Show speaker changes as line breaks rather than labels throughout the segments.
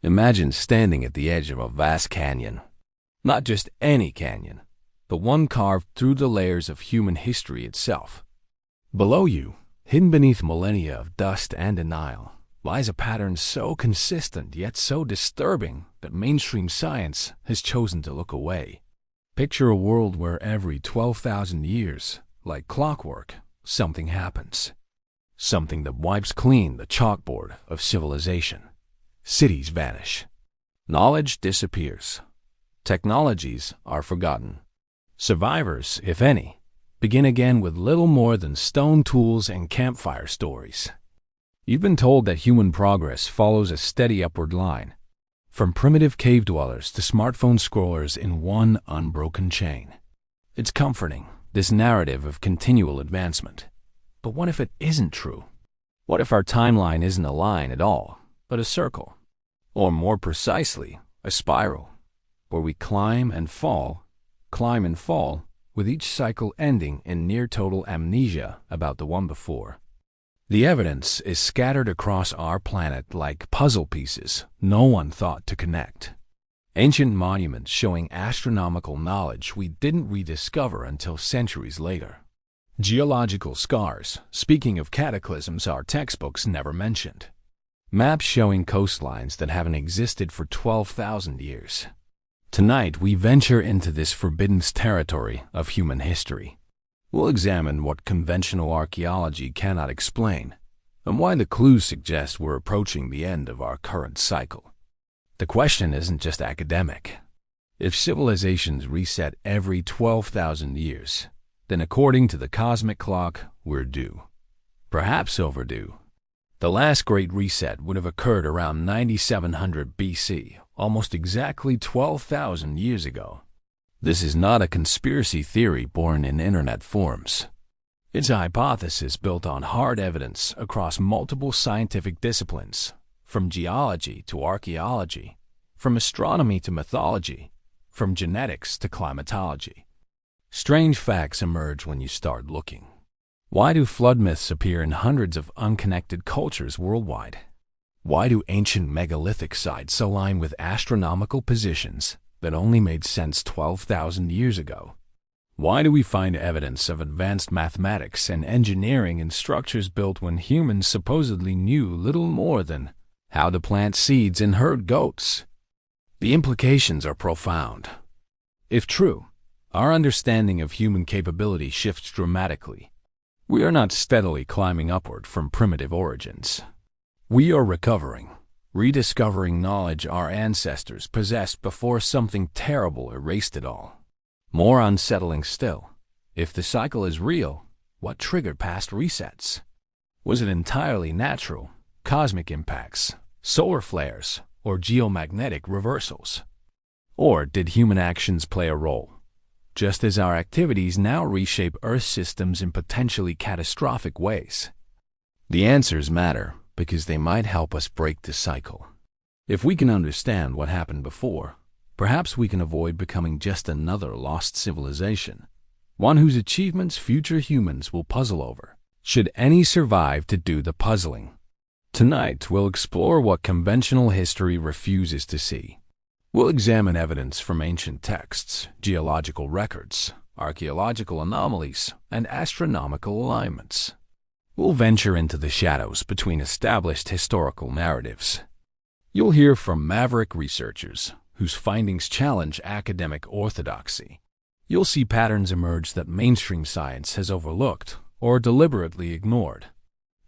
Imagine standing at the edge of a vast canyon. Not just any canyon, but one carved through the layers of human history itself. Below you, hidden beneath millennia of dust and denial, lies a pattern so consistent yet so disturbing that mainstream science has chosen to look away. Picture a world where every 12,000 years, like clockwork, something happens. Something that wipes clean the chalkboard of civilization. Cities vanish. Knowledge disappears. Technologies are forgotten. Survivors, if any, begin again with little more than stone tools and campfire stories. You've been told that human progress follows a steady upward line, from primitive cave dwellers to smartphone scrollers in one unbroken chain. It's comforting, this narrative of continual advancement. But what if it isn't true? What if our timeline isn't a line at all, but a circle? Or more precisely, a spiral, where we climb and fall, with each cycle ending in near total amnesia about the one before. The evidence is scattered across our planet like puzzle pieces no one thought to connect. Ancient monuments showing astronomical knowledge we didn't rediscover until centuries later. Geological scars, speaking of cataclysms our textbooks never mentioned. Maps showing coastlines that haven't existed for 12,000 years. Tonight we venture into this forbidden territory of human history. We'll examine what conventional archaeology cannot explain, and why the clues suggest we're approaching the end of our current cycle. The question isn't just academic. If civilizations reset every 12,000 years, then according to the cosmic clock, we're due. Perhaps overdue. The last great reset would have occurred around 9700 BC, almost exactly 12,000 years ago. This is not a conspiracy theory born in internet forums. It's a hypothesis built on hard evidence across multiple scientific disciplines, from geology to archaeology, from astronomy to mythology, from genetics to climatology. Strange facts emerge when you start looking. Why do flood myths appear in hundreds of unconnected cultures worldwide? Why do ancient megalithic sites align with astronomical positions that only made sense 12,000 years ago? Why do we find evidence of advanced mathematics and engineering in structures built when humans supposedly knew little more than how to plant seeds and herd goats? The implications are profound. If true, our understanding of human capability shifts dramatically. We are not steadily climbing upward from primitive origins. We are recovering, rediscovering knowledge our ancestors possessed before something terrible erased it all. More unsettling still, if the cycle is real, what triggered past resets? Was it entirely natural, cosmic impacts, solar flares, or geomagnetic reversals? Or did human actions play a role? Just as our activities now reshape Earth systems in potentially catastrophic ways. The answers matter because they might help us break the cycle. If we can understand what happened before, perhaps we can avoid becoming just another lost civilization, one whose achievements future humans will puzzle over, should any survive to do the puzzling. Tonight, we'll explore what conventional history refuses to see. We'll examine evidence from ancient texts, geological records, archaeological anomalies, and astronomical alignments. We'll venture into the shadows between established historical narratives. You'll hear from maverick researchers whose findings challenge academic orthodoxy. You'll see patterns emerge that mainstream science has overlooked or deliberately ignored.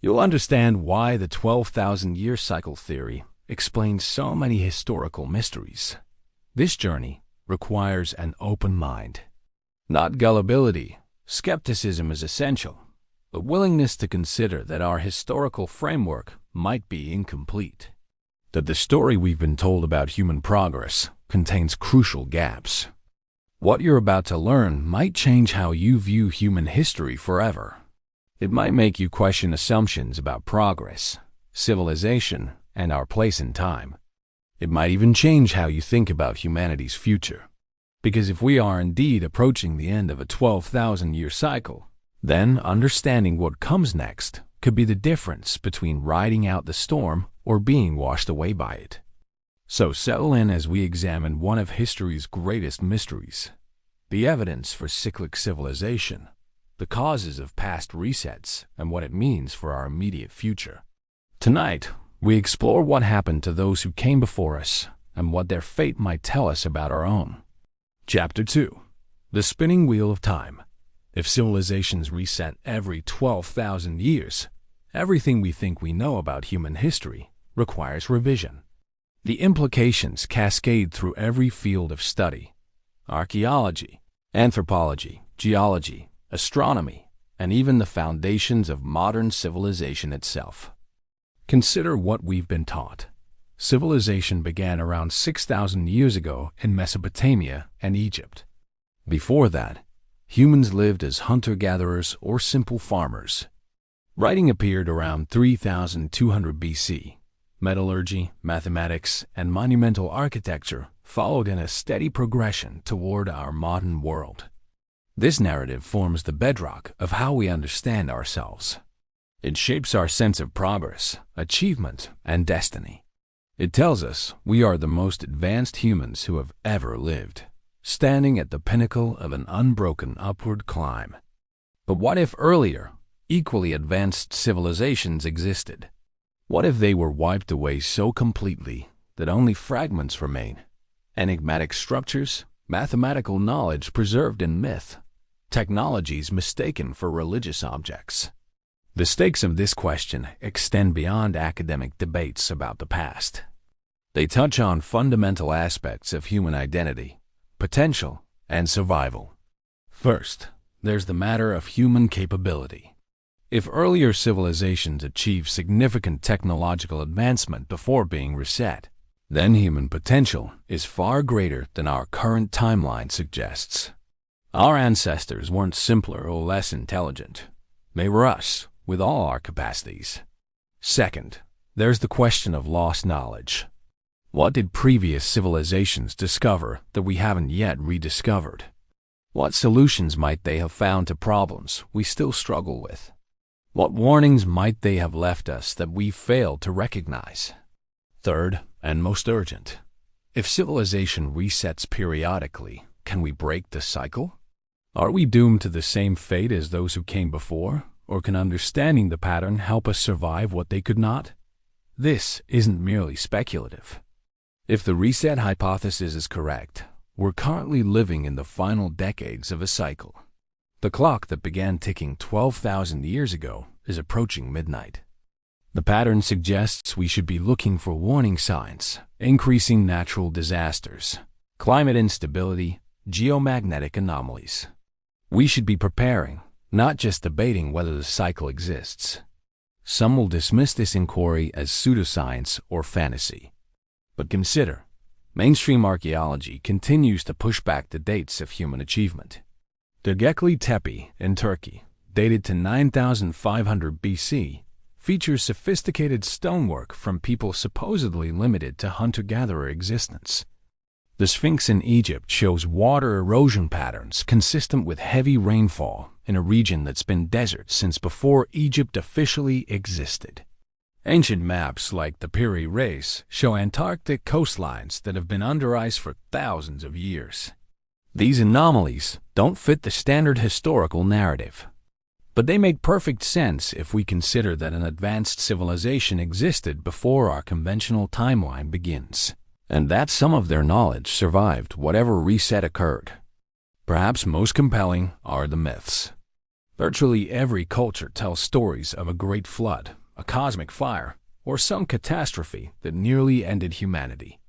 You'll understand why the 12,000-year cycle theory explains so many historical mysteries. This journey requires an open mind. Not gullibility, skepticism is essential, but willingness to consider that our historical framework might be incomplete. That the story we've been told about human progress contains crucial gaps. What you're about to learn might change how you view human history forever. It might make you question assumptions about progress, civilization, and our place in time. It might even change how you think about humanity's future. Because if we are indeed approaching the end of a 12,000-year cycle, then understanding what comes next could be the difference between riding out the storm or being washed away by it. So settle in as we examine one of history's greatest mysteries: the evidence for cyclic civilization, the causes of past resets, and what it means for our immediate future. Tonight, we explore what happened to those who came before us and what their fate might tell us about our own. Chapter 2: The Spinning Wheel of Time. If civilizations reset every 12,000 years, everything we think we know about human history requires revision. The implications cascade through every field of study: archaeology, anthropology, geology, astronomy, and even the foundations of modern civilization itself. Consider what we've been taught. Civilization began around 6,000 years ago in Mesopotamia and Egypt. Before that, humans lived as hunter-gatherers or simple farmers. Writing appeared around 3,200 BC. Metallurgy, mathematics, and monumental architecture followed in a steady progression toward our modern world. This narrative forms the bedrock of how we understand ourselves. It shapes our sense of progress, achievement, and destiny. It tells us we are the most advanced humans who have ever lived, standing at the pinnacle of an unbroken upward climb. But what if earlier, equally advanced civilizations existed? What if they were wiped away so completely that only fragments remain? Enigmatic structures, mathematical knowledge preserved in myth, technologies mistaken for religious objects. The stakes of this question extend beyond academic debates about the past. They touch on fundamental aspects of human identity, potential, and survival. First, there's the matter of human capability. If earlier civilizations achieved significant technological advancement before being reset, then human potential is far greater than our current timeline suggests. Our ancestors weren't simpler or less intelligent. They were us, with all our capacities. Second, there's the question of lost knowledge. What did previous civilizations discover that we haven't yet rediscovered? What solutions might they have found to problems we still struggle with? What warnings might they have left us that we failed to recognize? Third, and most urgent, if civilization resets periodically, can we break the cycle? Are we doomed to the same fate as those who came before, or can understanding the pattern help us survive what they could not? This isn't merely speculative. If the reset hypothesis is correct, we're currently living in the final decades of a cycle. The clock that began ticking 12,000 years ago is approaching midnight. The pattern suggests we should be looking for warning signs: increasing natural disasters, climate instability, geomagnetic anomalies. We should be preparing, not just debating whether the cycle exists. Some will dismiss this inquiry as pseudoscience or fantasy. But consider, mainstream archaeology continues to push back the dates of human achievement. The Göbekli Tepe in Turkey, dated to 9,500 BC, features sophisticated stonework from people supposedly limited to hunter-gatherer existence. The Sphinx in Egypt shows water erosion patterns consistent with heavy rainfall in a region that's been desert since before Egypt officially existed. Ancient maps like the Piri Reis show Antarctic coastlines that have been under ice for thousands of years. These anomalies don't fit the standard historical narrative. But they make perfect sense if we consider that an advanced civilization existed before our conventional timeline begins, and that some of their knowledge survived whatever reset occurred. Perhaps most compelling are the myths. Virtually every culture tells stories of a great flood, a cosmic fire, or some catastrophe that nearly ended humanity.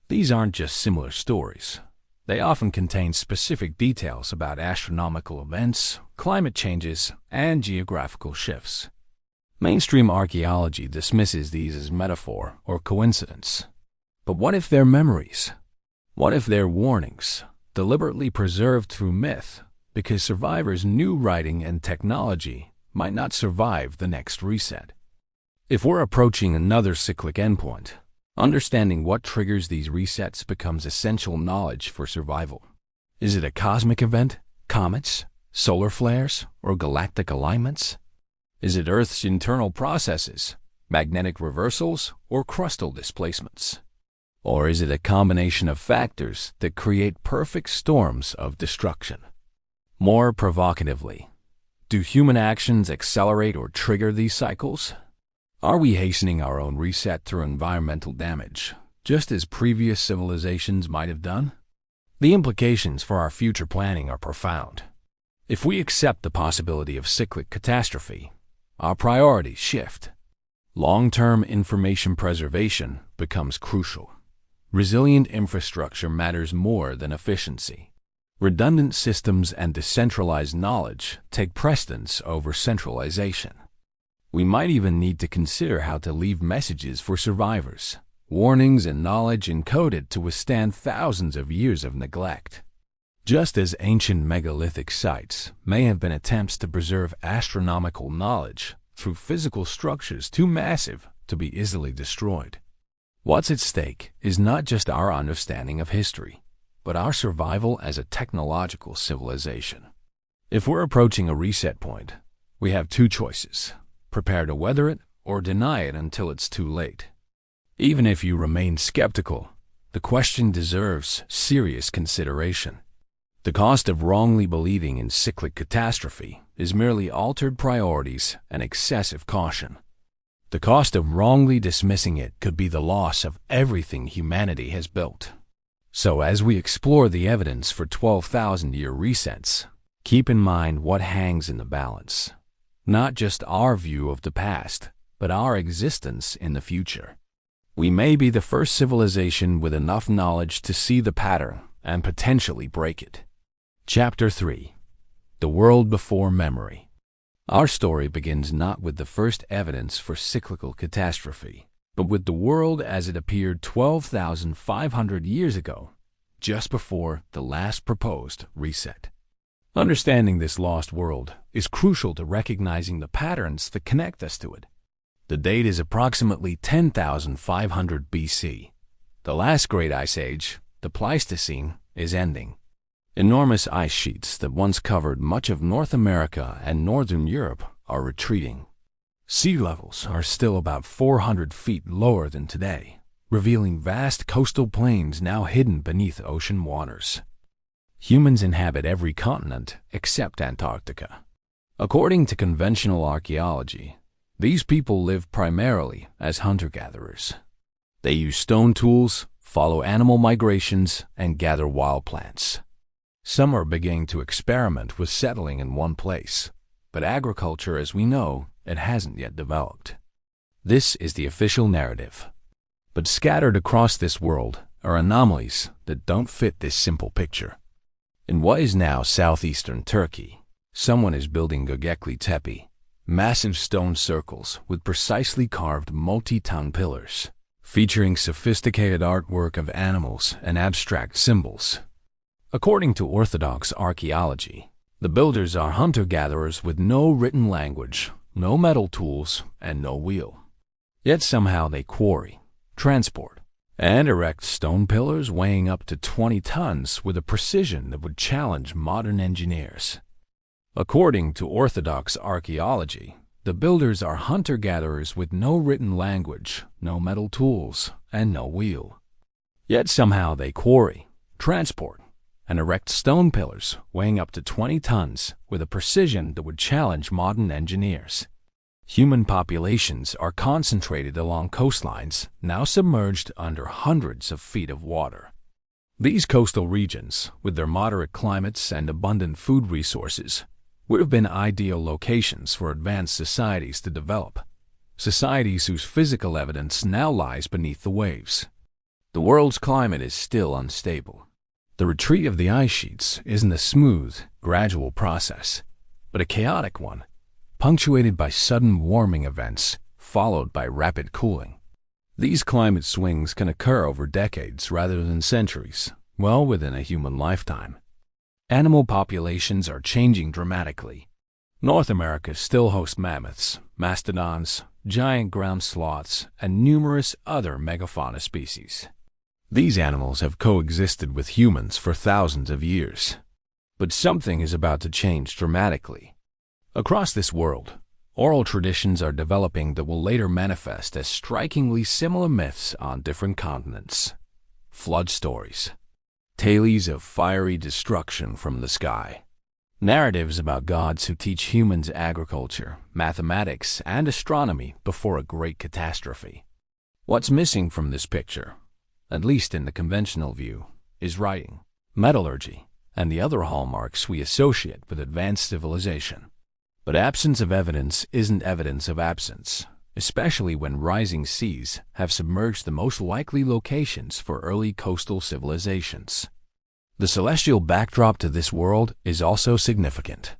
These aren't just similar stories. They often contain specific details about astronomical events, climate changes, and geographical shifts. Mainstream archaeology dismisses these as metaphor or coincidence. But what if they're memories? What if they're warnings, deliberately preserved through myth, because survivors knew writing and technology might not survive the next reset? If we're approaching another cyclic endpoint, understanding what triggers these resets becomes essential knowledge for survival. Is it a cosmic event, comets, solar flares, or galactic alignments? Is it Earth's internal processes, magnetic reversals, or crustal displacements? Or is it a combination of factors that create perfect storms of destruction? More provocatively, do human actions accelerate or trigger these cycles? Are we hastening our own reset through environmental damage, just as previous civilizations might have done? The implications for our future planning are profound. If we accept the possibility of cyclic catastrophe, our priorities shift. Long-term information preservation becomes crucial. Resilient infrastructure matters more than efficiency. Redundant systems and decentralized knowledge take precedence over centralization. We might even need to consider how to leave messages for survivors, warnings and knowledge encoded to withstand thousands of years of neglect. Just as ancient megalithic sites may have been attempts to preserve astronomical knowledge through physical structures too massive to be easily destroyed. What's at stake is not just our understanding of history, but our survival as a technological civilization. If we're approaching a reset point, we have two choices: prepare to weather it or deny it until it's too late. Even if you remain skeptical, the question deserves serious consideration. The cost of wrongly believing in cyclic catastrophe is merely altered priorities and excessive caution. The cost of wrongly dismissing it could be the loss of everything humanity has built. So as we explore the evidence for 12,000-year resets, keep in mind what hangs in the balance. Not just our view of the past, but our existence in the future. We may be the first civilization with enough knowledge to see the pattern and potentially break it. Chapter 3. The World Before Memory. Our story begins not with the first evidence for cyclical catastrophe, but with the world as it appeared 12,500 years ago, just before the last proposed reset. Understanding this lost world is crucial to recognizing the patterns that connect us to it. The date is approximately 10,500 BC. The last great ice age, the Pleistocene, is ending. Enormous ice sheets that once covered much of North America and Northern Europe are retreating. Sea levels are still about 400 feet lower than today, revealing vast coastal plains now hidden beneath ocean waters. Humans inhabit every continent except Antarctica. According to conventional archaeology, these people live primarily as hunter-gatherers. They use stone tools, follow animal migrations, and gather wild plants. Some are beginning to experiment with settling in one place, but agriculture as we know it hasn't yet developed. This is the official narrative. But scattered across this world are anomalies that don't fit this simple picture. In what is now southeastern Turkey, someone is building Göbekli Tepe, massive stone circles with precisely carved multi-ton pillars, featuring sophisticated artwork of animals and abstract symbols. According to Orthodox archaeology, the builders are hunter-gatherers with no written language, no metal tools, and no wheel. Yet somehow they quarry, transport, and erect stone pillars weighing up to 20 tons with a precision that would challenge modern engineers. According to Orthodox archaeology, the builders are hunter-gatherers with no written language, no metal tools, and no wheel. Yet somehow they quarry, transport, and erect stone pillars weighing up to 20 tons with a precision that would challenge modern engineers. Human populations are concentrated along coastlines now submerged under hundreds of feet of water. These coastal regions, with their moderate climates and abundant food resources, would have been ideal locations for advanced societies to develop, societies whose physical evidence now lies beneath the waves. The world's climate is still unstable. The retreat of the ice sheets isn't a smooth, gradual process, but a chaotic one, punctuated by sudden warming events followed by rapid cooling. These climate swings can occur over decades rather than centuries, well within a human lifetime. Animal populations are changing dramatically. North America still hosts mammoths, mastodons, giant ground sloths, and numerous other megafauna species. These animals have coexisted with humans for thousands of years. But something is about to change dramatically. Across this world, oral traditions are developing that will later manifest as strikingly similar myths on different continents. flood stories, tales of fiery destruction from the sky, narratives about gods who teach humans agriculture, mathematics, and astronomy before a great catastrophe. What's missing from this picture, at least in the conventional view, is writing, metallurgy, and the other hallmarks we associate with advanced civilization. But absence of evidence isn't evidence of absence, especially when rising seas have submerged the most likely locations for early coastal civilizations. The celestial backdrop to this world is also significant.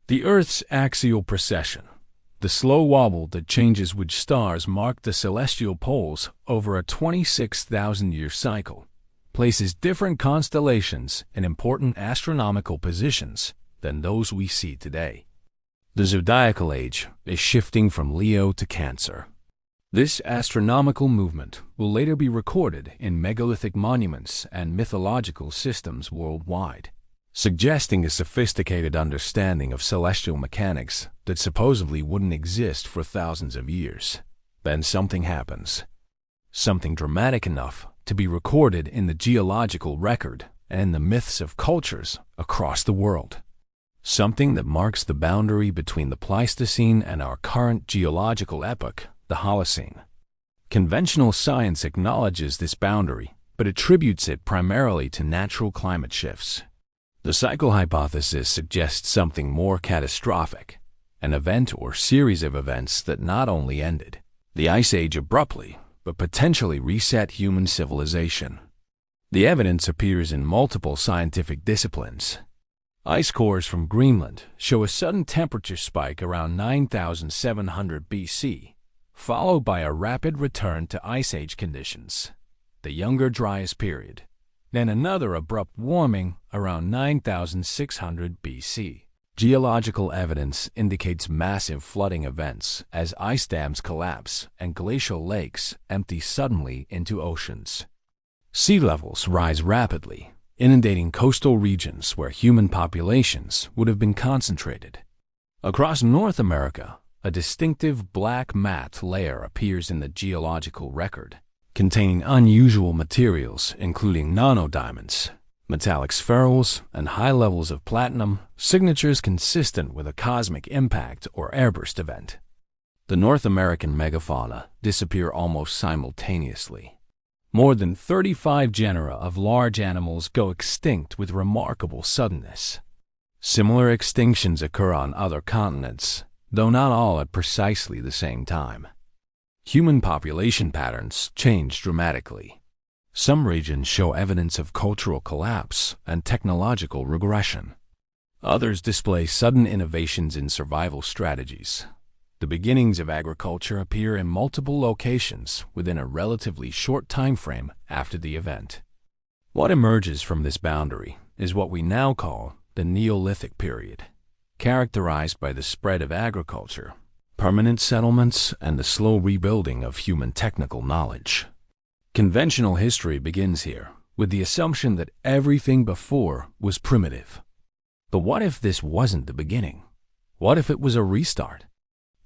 The Earth's axial precession, the slow wobble that changes which stars mark the celestial poles over a 26,000-year cycle, places different constellations in important astronomical positions than those we see today. The zodiacal age is shifting from Leo to Cancer. This astronomical movement will later be recorded in megalithic monuments and mythological systems worldwide, suggesting a sophisticated understanding of celestial mechanics that supposedly wouldn't exist for thousands of years. Then something happens. Something dramatic enough to be recorded in the geological record and in the myths of cultures across the world. Something that marks the boundary between the Pleistocene and our current geological epoch, the Holocene. Conventional science acknowledges this boundary, but attributes it primarily to natural climate shifts. The cycle hypothesis suggests something more catastrophic, an event or series of events that not only ended the Ice Age abruptly, but potentially reset human civilization. The evidence appears in multiple scientific disciplines. Ice cores from Greenland show a sudden temperature spike around 9,700 BC, followed by a rapid return to Ice Age conditions, the Younger Dryas period, then another abrupt warming around 9,600 BC. Geological evidence indicates massive flooding events as ice dams collapse and glacial lakes empty suddenly into oceans. Sea levels rise rapidly, inundating coastal regions where human populations would have been concentrated. Across North America, a distinctive black matte layer appears in the geological record, containing unusual materials including nanodiamonds, metallic spherules, and high levels of platinum, signatures consistent with a cosmic impact or airburst event. The North American megafauna disappear almost simultaneously. More than 35 genera of large animals go extinct with remarkable suddenness. Similar extinctions occur on other continents, though not all at precisely the same time. Human population patterns change dramatically. Some regions show evidence of cultural collapse and technological regression. Others display sudden innovations in survival strategies. The beginnings of agriculture appear in multiple locations within a relatively short time frame after the event. What emerges from this boundary is what we now call the Neolithic period, characterized by the spread of agriculture, permanent settlements, and the slow rebuilding of human technical knowledge. Conventional history begins here, with the assumption that everything before was primitive. But what if this wasn't the beginning? What if it was a restart?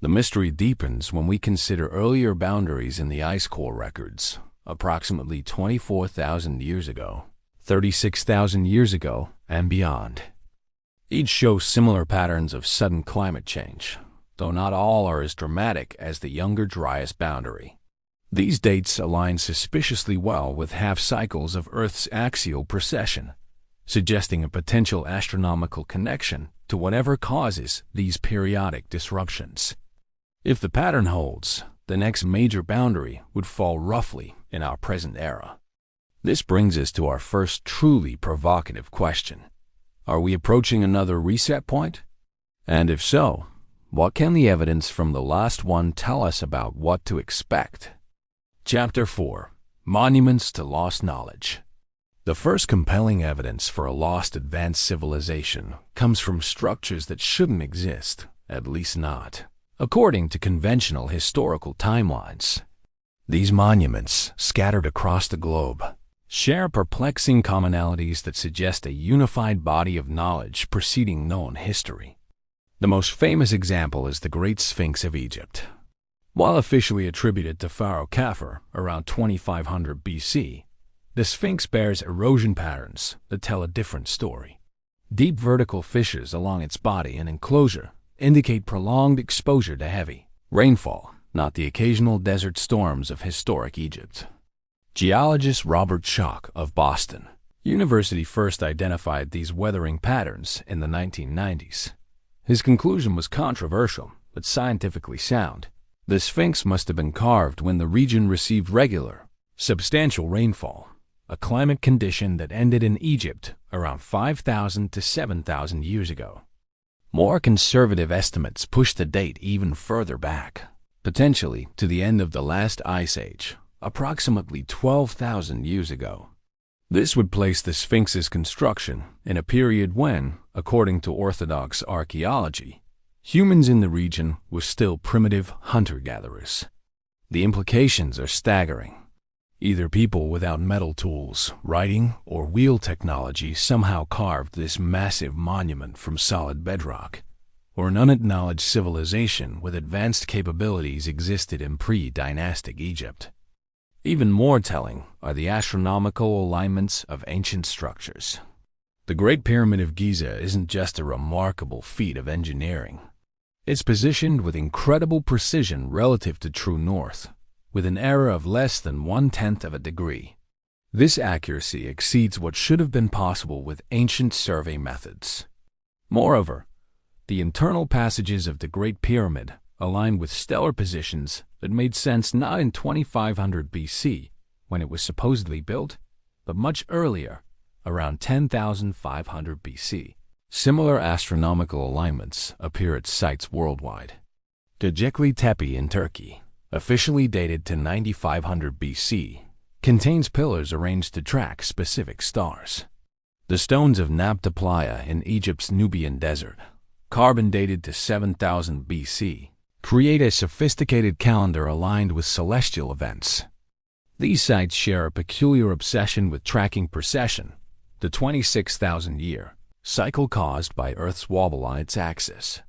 The mystery deepens when we consider earlier boundaries in the ice core records, approximately 24,000 years ago, 36,000 years ago, and beyond. Each shows similar patterns of sudden climate change, though not all are as dramatic as the Younger Dryas boundary. These dates align suspiciously well with half-cycles of Earth's axial precession, suggesting a potential astronomical connection to whatever causes these periodic disruptions. If the pattern holds, the next major boundary would fall roughly in our present era. This brings us to our first truly provocative question. Are we approaching another reset point? And if so, what can the evidence from the last one tell us about what to expect? Chapter 4. Monuments to Lost Knowledge. The first compelling evidence for a lost advanced civilization comes from structures that shouldn't exist, at least not according to conventional historical timelines. These monuments, scattered across the globe, share perplexing commonalities that suggest a unified body of knowledge preceding known history. The most famous example is the Great Sphinx of Egypt. While officially attributed to Pharaoh Khafre around 2500 BC, the Sphinx bears erosion patterns that tell a different story. Deep vertical fissures along its body and enclosure indicate prolonged exposure to heavy rainfall, not the occasional desert storms of historic Egypt. Geologist Robert Schoch of Boston University first identified these weathering patterns in the 1990s. His conclusion was controversial, but scientifically sound. The Sphinx must have been carved when the region received regular, substantial rainfall, a climate condition that ended in Egypt around 5,000 to 7,000 years ago. More conservative estimates push the date even further back, potentially to the end of the last ice age, approximately 12,000 years ago. This would place the Sphinx's construction in a period when, according to orthodox archaeology, humans in the region were still primitive hunter-gatherers. The implications are staggering. Either people without metal tools, writing, or wheel technology somehow carved this massive monument from solid bedrock, or an unacknowledged civilization with advanced capabilities existed in pre-dynastic Egypt. Even more telling are the astronomical alignments of ancient structures. The Great Pyramid of Giza isn't just a remarkable feat of engineering. It's positioned with incredible precision relative to true north, with an error of less than 1/10 of a degree. This accuracy exceeds what should have been possible with ancient survey methods. Moreover, the internal passages of the Great Pyramid align with stellar positions that made sense not in 2500 BC, when it was supposedly built, but much earlier, around 10,500 BC. Similar astronomical alignments appear at sites worldwide. Göbekli Tepe in Turkey, officially dated to 9500 BC, contains pillars arranged to track specific stars. The stones of Nabta Playa in Egypt's Nubian desert, carbon dated to 7000 BC, create a sophisticated calendar aligned with celestial events. These sites share a peculiar obsession with tracking precession, the 26,000-year cycle caused by Earth's wobble on its axis.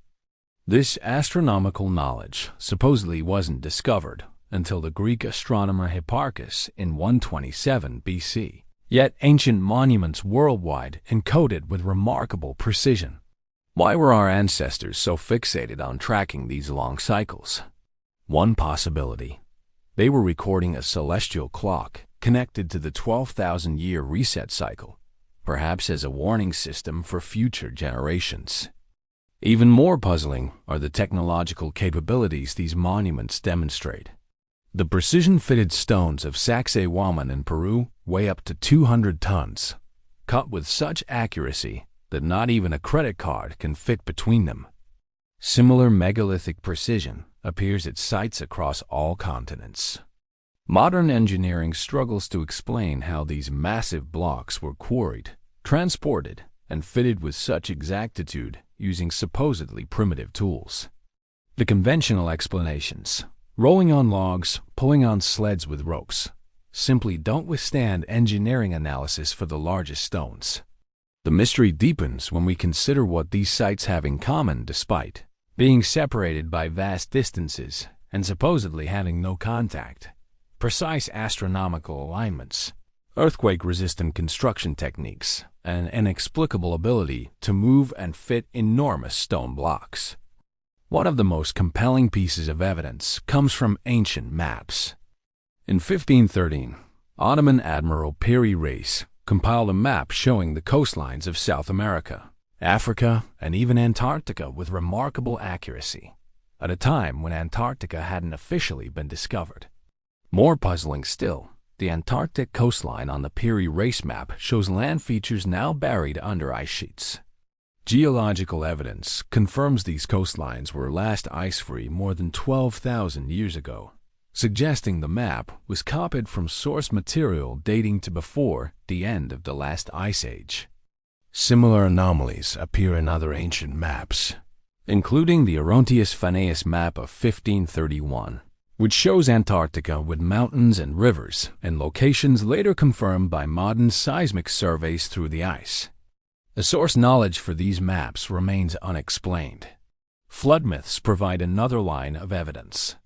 This astronomical knowledge supposedly wasn't discovered until the Greek astronomer Hipparchus in 127 BC, yet ancient monuments worldwide encoded with remarkable precision. Why were our ancestors so fixated on tracking these long cycles? One possibility: they were recording a celestial clock connected to the 12,000-year reset cycle, perhaps as a warning system for future generations. Even more puzzling are the technological capabilities these monuments demonstrate. The precision-fitted stones of Sacsayhuaman in Peru weigh up to 200 tons, cut with such accuracy that not even a credit card can fit between them. Similar megalithic precision appears at sites across all continents. Modern engineering struggles to explain how these massive blocks were quarried, transported, and fitted with such exactitude using supposedly primitive tools. The conventional explanations, rolling on logs, pulling on sleds with ropes, simply don't withstand engineering analysis for the largest stones. The mystery deepens when we consider what these sites have in common despite being separated by vast distances and supposedly having no contact. Precise astronomical alignments, earthquake-resistant construction techniques, and an inexplicable ability to move and fit enormous stone blocks. One of the most compelling pieces of evidence comes from ancient maps. In 1513, Ottoman Admiral Piri Reis compiled a map showing the coastlines of South America, Africa, and even Antarctica with remarkable accuracy, at a time when Antarctica hadn't officially been discovered. More puzzling still, the Antarctic coastline on the Piri Reis map shows land features now buried under ice sheets. Geological evidence confirms these coastlines were last ice-free more than 12,000 years ago, suggesting the map was copied from source material dating to before the end of the last ice age. Similar anomalies appear in other ancient maps, including the Orontius Phaneus map of 1531, which shows Antarctica with mountains and rivers and locations later confirmed by modern seismic surveys through the ice. The source knowledge for these maps remains unexplained. Flood myths provide another line of evidence.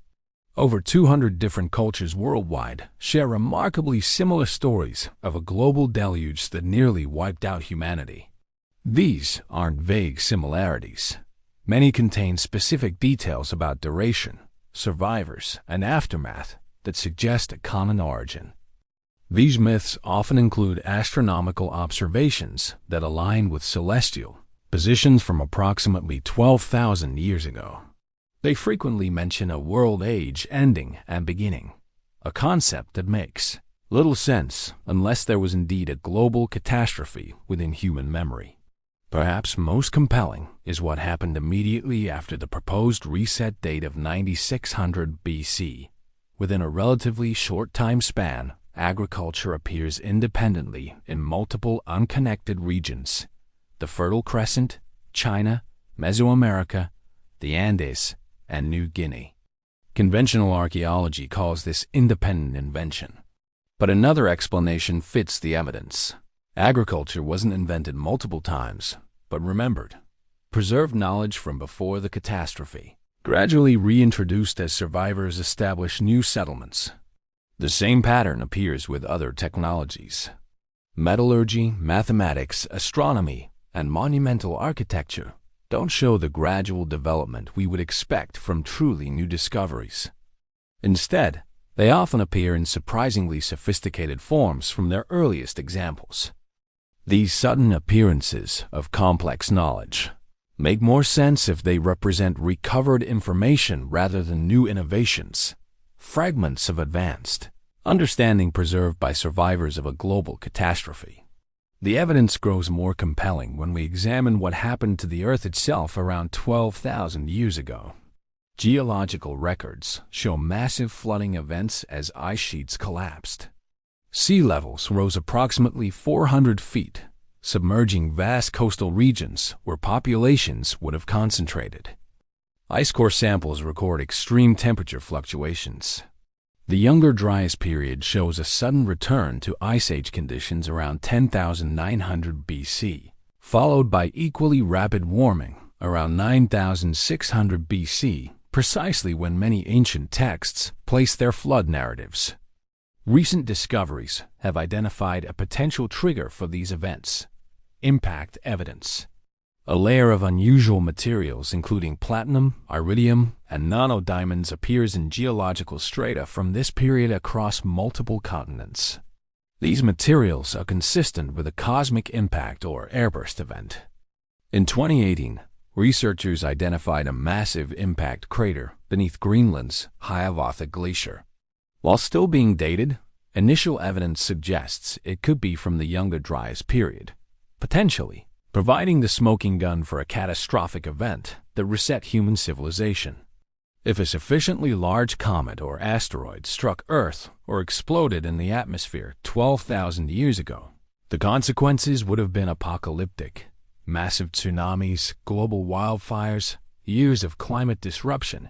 Over 200 different cultures worldwide share remarkably similar stories of a global deluge that nearly wiped out humanity. These aren't vague similarities. Many contain specific details about duration, survivors, and aftermath that suggest a common origin. These myths often include astronomical observations that align with celestial positions from approximately 12,000 years ago. They frequently mention a world age ending and beginning, a concept that makes little sense unless there was indeed a global catastrophe within human memory. Perhaps most compelling is what happened immediately after the proposed reset date of 9600 BC. Within a relatively short time span, agriculture appears independently in multiple unconnected regions: the Fertile Crescent, China, Mesoamerica, the Andes, and New Guinea. Conventional archaeology calls this independent invention. But another explanation fits the evidence. Agriculture wasn't invented multiple times, but remembered, preserved knowledge from before the catastrophe, gradually reintroduced as survivors established new settlements. The same pattern appears with other technologies. Metallurgy, mathematics, astronomy, and monumental architecture don't show the gradual development we would expect from truly new discoveries. Instead, they often appear in surprisingly sophisticated forms from their earliest examples. These sudden appearances of complex knowledge make more sense if they represent recovered information rather than new innovations, fragments of advanced understanding preserved by survivors of a global catastrophe. The evidence grows more compelling when we examine what happened to the Earth itself around 12,000 years ago. Geological records show massive flooding events as ice sheets collapsed. Sea levels rose approximately 400 feet, submerging vast coastal regions where populations would have concentrated. Ice core samples record extreme temperature fluctuations. The Younger Dryas period shows a sudden return to Ice Age conditions around 10,900 BC, followed by equally rapid warming around 9,600 BC, precisely when many ancient texts place their flood narratives. Recent discoveries have identified a potential trigger for these events: impact evidence. A layer of unusual materials including platinum, iridium, and nanodiamonds appears in geological strata from this period across multiple continents. These materials are consistent with a cosmic impact or airburst event. In 2018, researchers identified a massive impact crater beneath Greenland's Hiawatha Glacier. While still being dated, initial evidence suggests it could be from the Younger Dryas period, potentially providing the smoking gun for a catastrophic event that reset human civilization. If a sufficiently large comet or asteroid struck Earth or exploded in the atmosphere 12,000 years ago, the consequences would have been apocalyptic: massive tsunamis, global wildfires, years of climate disruption,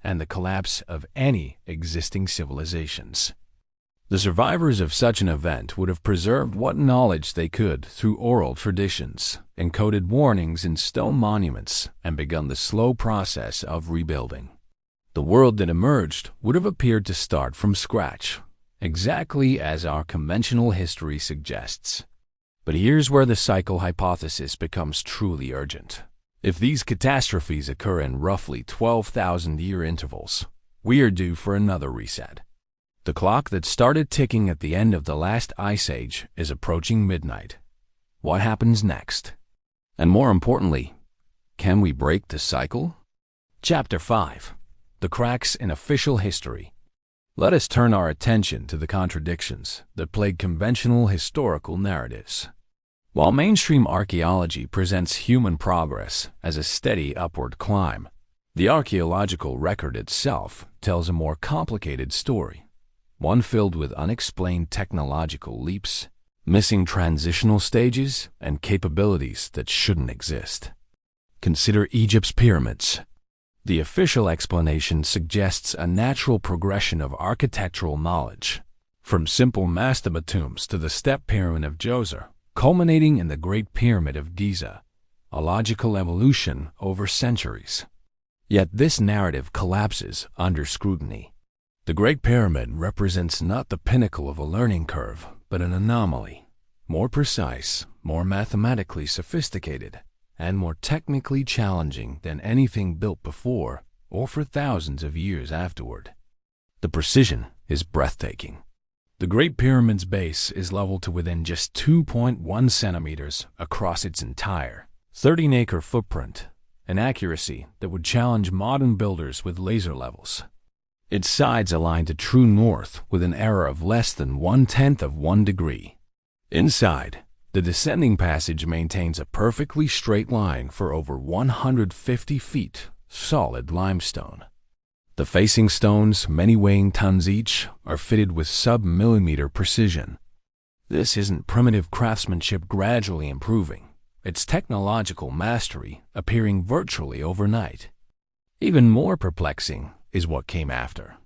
and the collapse of any existing civilizations. The survivors of such an event would have preserved what knowledge they could through oral traditions, encoded warnings in stone monuments, and begun the slow process of rebuilding. The world that emerged would have appeared to start from scratch, exactly as our conventional history suggests. But here's where the cycle hypothesis becomes truly urgent. If these catastrophes occur in roughly 12,000-year intervals, we are due for another reset. The clock that started ticking at the end of the last ice age is approaching midnight. What happens next? And more importantly, can we break the cycle? Chapter 5. The Cracks in Official History. Let us turn our attention to the contradictions that plague conventional historical narratives. While mainstream archaeology presents human progress as a steady upward climb, the archaeological record itself tells a more complicated story. One filled with unexplained technological leaps, missing transitional stages, and capabilities that shouldn't exist. Consider Egypt's pyramids. The official explanation suggests a natural progression of architectural knowledge, from simple mastaba tombs to the step pyramid of Djoser, culminating in the Great Pyramid of Giza, a logical evolution over centuries. Yet this narrative collapses under scrutiny. The Great Pyramid represents not the pinnacle of a learning curve, but an anomaly, more precise, more mathematically sophisticated, and more technically challenging than anything built before or for thousands of years afterward. The precision is breathtaking. The Great Pyramid's base is leveled to within just 2.1 centimeters across its entire 13-acre footprint, an accuracy that would challenge modern builders with laser levels. Its sides align to true north with an error of less than 1/10 of 1 degree. Inside, the descending passage maintains a perfectly straight line for over 150 feet, solid limestone. The facing stones, many weighing tons each, are fitted with sub-millimeter precision. This isn't primitive craftsmanship gradually improving. It's technological mastery appearing virtually overnight. Even more perplexing is what came after.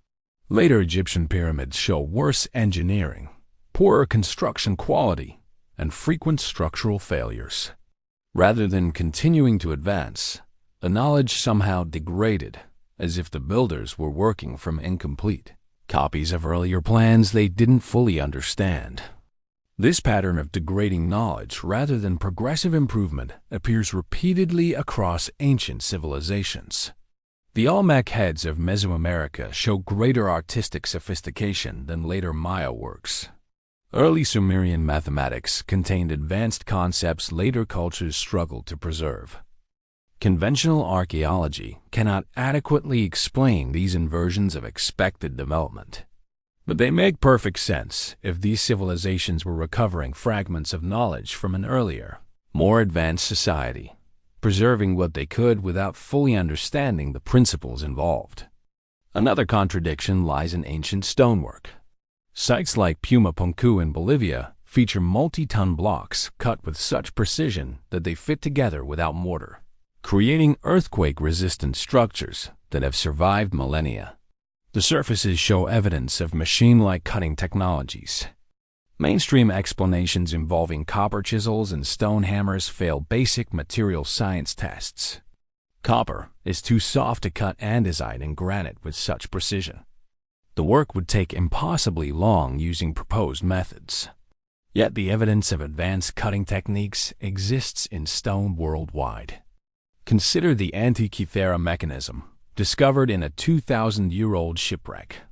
Later Egyptian pyramids show worse engineering, poorer construction quality, and frequent structural failures. Rather than continuing to advance, the knowledge somehow degraded, as if the builders were working from incomplete copies of earlier plans they didn't fully understand. This pattern of degrading knowledge rather than progressive improvement appears repeatedly across ancient civilizations. The Olmec heads of Mesoamerica show greater artistic sophistication than later Maya works. Early Sumerian mathematics contained advanced concepts later cultures struggled to preserve. Conventional archaeology cannot adequately explain these inversions of expected development. But they make perfect sense if these civilizations were recovering fragments of knowledge from an earlier, more advanced society, preserving what they could without fully understanding the principles involved. Another contradiction lies in ancient stonework. Sites like Pumapunku in Bolivia feature multi-ton blocks cut with such precision that they fit together without mortar, creating earthquake-resistant structures that have survived millennia. The surfaces show evidence of machine-like cutting technologies. Mainstream explanations involving copper chisels and stone hammers fail basic material science tests. Copper is too soft to cut andesite and granite with such precision. The work would take impossibly long using proposed methods. Yet the evidence of advanced cutting techniques exists in stone worldwide. Consider the Antikythera mechanism, discovered in a 2,000-year-old shipwreck.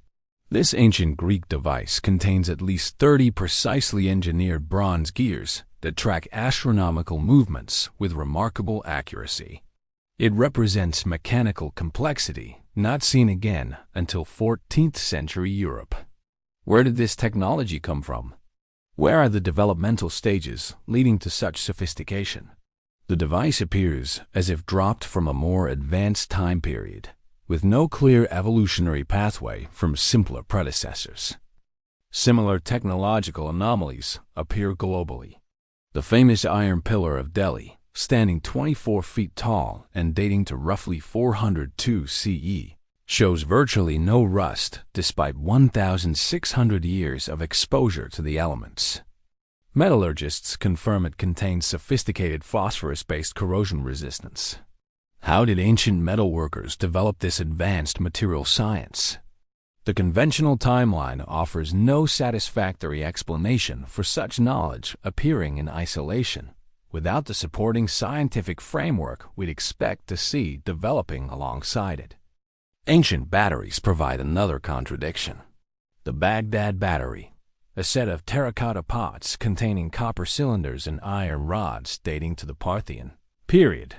This ancient Greek device contains at least 30 precisely engineered bronze gears that track astronomical movements with remarkable accuracy. It represents mechanical complexity not seen again until 14th century Europe. Where did this technology come from? Where are the developmental stages leading to such sophistication? The device appears as if dropped from a more advanced time period, with no clear evolutionary pathway from simpler predecessors. Similar technological anomalies appear globally. The famous Iron Pillar of Delhi, standing 24 feet tall and dating to roughly 402 CE, shows virtually no rust despite 1,600 years of exposure to the elements. Metallurgists confirm it contains sophisticated phosphorus-based corrosion resistance. How did ancient metalworkers develop this advanced material science? The conventional timeline offers no satisfactory explanation for such knowledge appearing in isolation, without the supporting scientific framework we'd expect to see developing alongside it. Ancient batteries provide another contradiction. The Baghdad battery, a set of terracotta pots containing copper cylinders and iron rods dating to the Parthian period,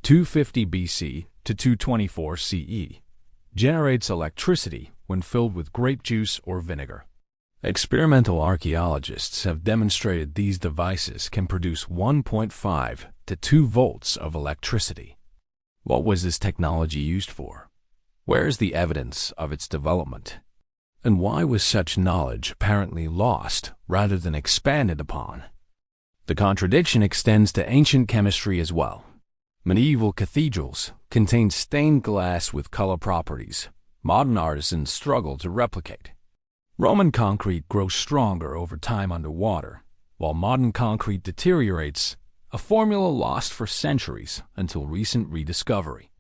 250 BC to 224 CE, generates electricity when filled with grape juice or vinegar. Experimental archaeologists have demonstrated these devices can produce 1.5 to 2 volts of electricity. What was this technology used for? Where is the evidence of its development? And why was such knowledge apparently lost rather than expanded upon? The contradiction extends to ancient chemistry as well. Medieval cathedrals contained stained glass with color properties modern artisans struggle to replicate. Roman concrete grows stronger over time underwater, while modern concrete deteriorates, a formula lost for centuries until recent rediscovery.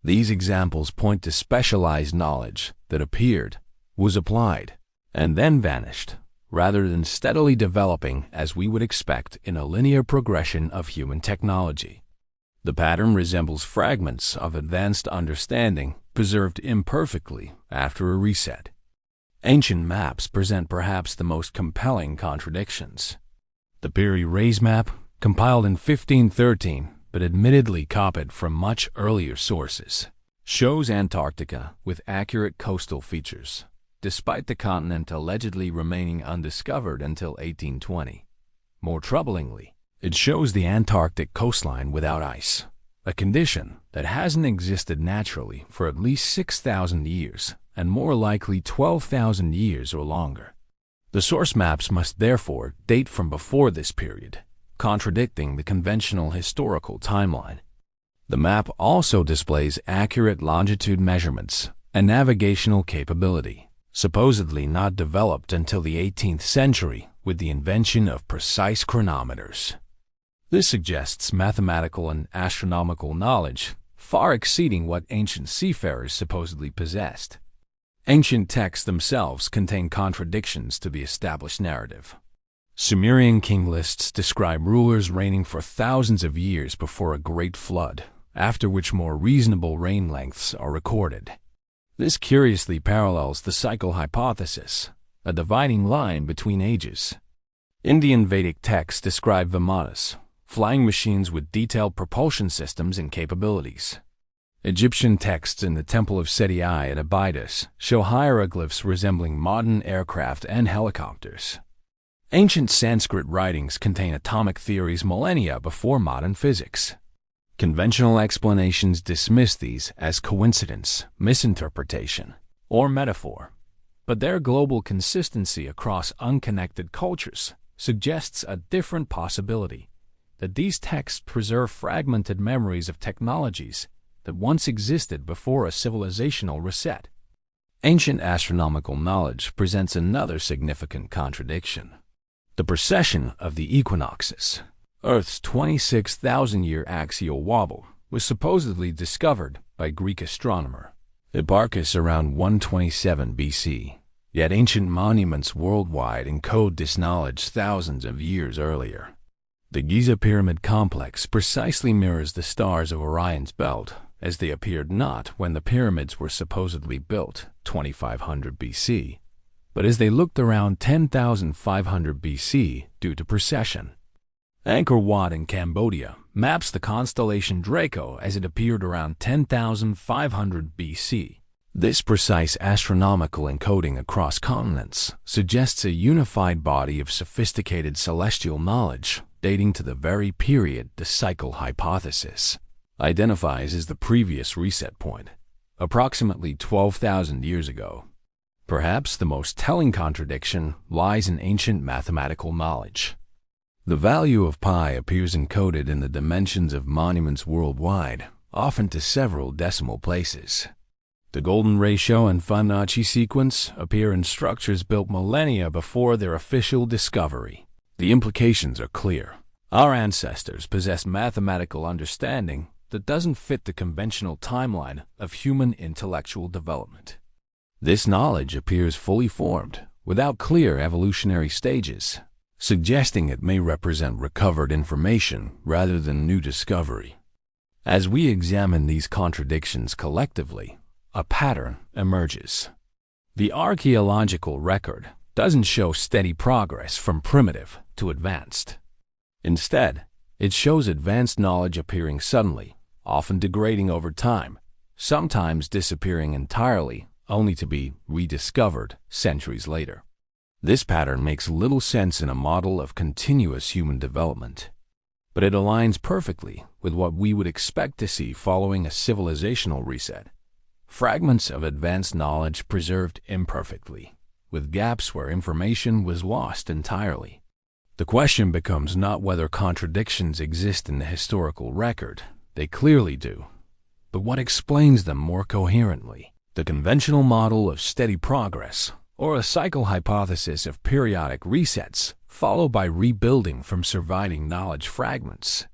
These examples point to specialized knowledge that appeared was applied, and then vanished, rather than steadily developing as we would expect in a linear progression of human technology. The pattern resembles fragments of advanced understanding preserved imperfectly after a reset. Ancient maps present perhaps the most compelling contradictions. The Piri Reis map, compiled in 1513 but admittedly copied from much earlier sources, shows Antarctica with accurate coastal features, despite the continent allegedly remaining undiscovered until 1820. More troublingly, it shows the Antarctic coastline without ice, a condition that hasn't existed naturally for at least 6,000 years and more likely 12,000 years or longer. The source maps must therefore date from before this period, contradicting the conventional historical timeline. The map also displays accurate longitude measurements and navigational capability, supposedly not developed until the 18th century with the invention of precise chronometers. This suggests mathematical and astronomical knowledge far exceeding what ancient seafarers supposedly possessed. Ancient texts themselves contain contradictions to the established narrative. Sumerian king lists describe rulers reigning for thousands of years before a great flood, after which more reasonable reign lengths are recorded. This curiously parallels the cycle hypothesis, a dividing line between ages. Indian Vedic texts describe Vimanas, flying machines with detailed propulsion systems and capabilities. Egyptian texts in the Temple of Seti I at Abydos show hieroglyphs resembling modern aircraft and helicopters. Ancient Sanskrit writings contain atomic theories millennia before modern physics. Conventional explanations dismiss these as coincidence, misinterpretation, or metaphor, but their global consistency across unconnected cultures suggests a different possibility, that these texts preserve fragmented memories of technologies that once existed before a civilizational reset. Ancient astronomical knowledge presents another significant contradiction. The precession of the equinoxes, Earth's 26,000-year axial wobble, was supposedly discovered by Greek astronomer Hipparchus around 127 BC, yet ancient monuments worldwide encode this knowledge thousands of years earlier. The Giza Pyramid complex precisely mirrors the stars of Orion's belt, as they appeared not when the pyramids were supposedly built 2500 BC, but as they looked around 10,500 BC due to precession. Angkor Wat in Cambodia maps the constellation Draco as it appeared around 10,500 BC. This precise astronomical encoding across continents suggests a unified body of sophisticated celestial knowledge dating to the very period the cycle hypothesis identifies as the previous reset point, approximately 12,000 years ago. Perhaps the most telling contradiction lies in ancient mathematical knowledge. The value of pi appears encoded in the dimensions of monuments worldwide, often to several decimal places. The golden ratio and Fibonacci sequence appear in structures built millennia before their official discovery. The implications are clear. Our ancestors possessed mathematical understanding that doesn't fit the conventional timeline of human intellectual development. This knowledge appears fully formed, without clear evolutionary stages, suggesting it may represent recovered information rather than new discovery. As we examine these contradictions collectively, a pattern emerges. The archaeological record doesn't show steady progress from primitive to advanced. Instead, it shows advanced knowledge appearing suddenly, often degrading over time, sometimes disappearing entirely, only to be rediscovered centuries later. This pattern makes little sense in a model of continuous human development, but it aligns perfectly with what we would expect to see following a civilizational reset. Fragments of advanced knowledge preserved imperfectly, with gaps where information was lost entirely. The question becomes not whether contradictions exist in the historical record, they clearly do, but what explains them more coherently. The conventional model of steady progress, or a cycle hypothesis of periodic resets, followed by rebuilding from surviving knowledge fragments.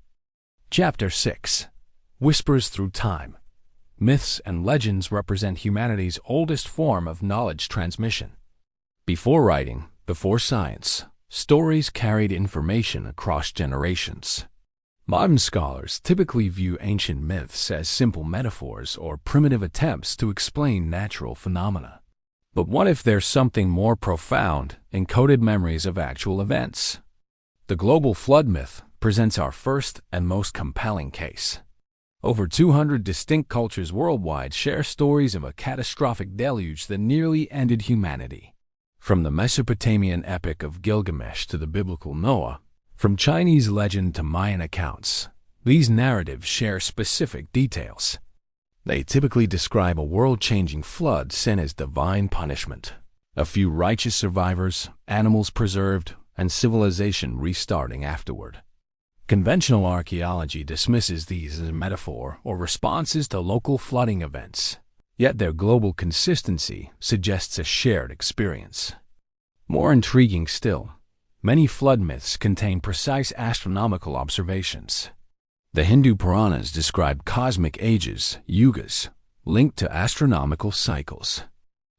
Chapter 6. Whispers Through Time. Myths and legends represent humanity's oldest form of knowledge transmission. Before writing, before science, stories carried information across generations. Modern scholars typically view ancient myths as simple metaphors or primitive attempts to explain natural phenomena. But what if there's something more profound, encoded memories of actual events? The global flood myth presents our first and most compelling case. Over 200 distinct cultures worldwide share stories of a catastrophic deluge that nearly ended humanity. From the Mesopotamian epic of Gilgamesh to the biblical Noah, from Chinese legend to Mayan accounts, these narratives share specific details. They typically describe a world-changing flood seen as divine punishment, a few righteous survivors, animals preserved, and civilization restarting afterward. Conventional archaeology dismisses these as a metaphor or responses to local flooding events, yet their global consistency suggests a shared experience. More intriguing still, many flood myths contain precise astronomical observations. The Hindu Puranas describe cosmic ages, yugas, linked to astronomical cycles.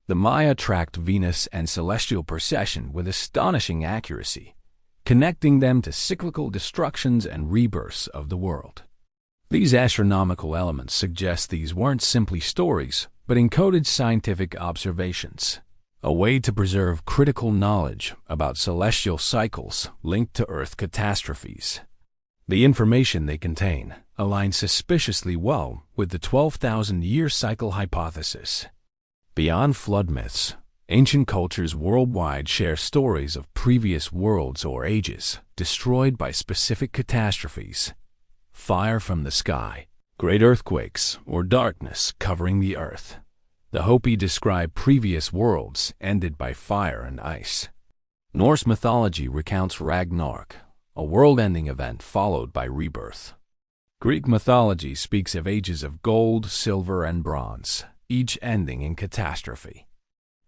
The Maya tracked Venus and celestial precession with astonishing accuracy, connecting them to cyclical destructions and rebirths of the world. These astronomical elements suggest these weren't simply stories, but encoded scientific observations, a way to preserve critical knowledge about celestial cycles linked to Earth catastrophes. The information they contain aligns suspiciously well with the 12,000-year cycle hypothesis. Beyond flood myths, ancient cultures worldwide share stories of previous worlds or ages destroyed by specific catastrophes: fire from the sky, great earthquakes, or darkness covering the earth. The Hopi describe previous worlds ended by fire and ice. Norse mythology recounts Ragnarok, a world-ending event followed by rebirth. Greek mythology speaks of ages of gold, silver, and bronze, each ending in catastrophe.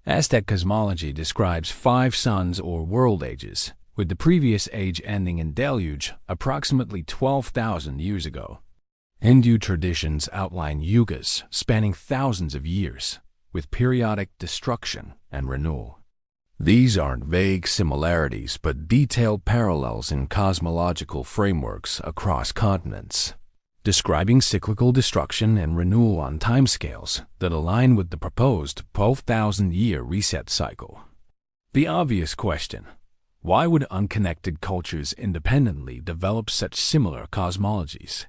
Aztec cosmology describes 5 suns or world ages, with the previous age ending in deluge approximately 12,000 years ago. Hindu traditions outline yugas spanning thousands of years, with periodic destruction and renewal. These aren't vague similarities but detailed parallels in cosmological frameworks across continents, describing cyclical destruction and renewal on timescales that align with the proposed 12,000-year reset cycle. The obvious question: why would unconnected cultures independently develop such similar cosmologies?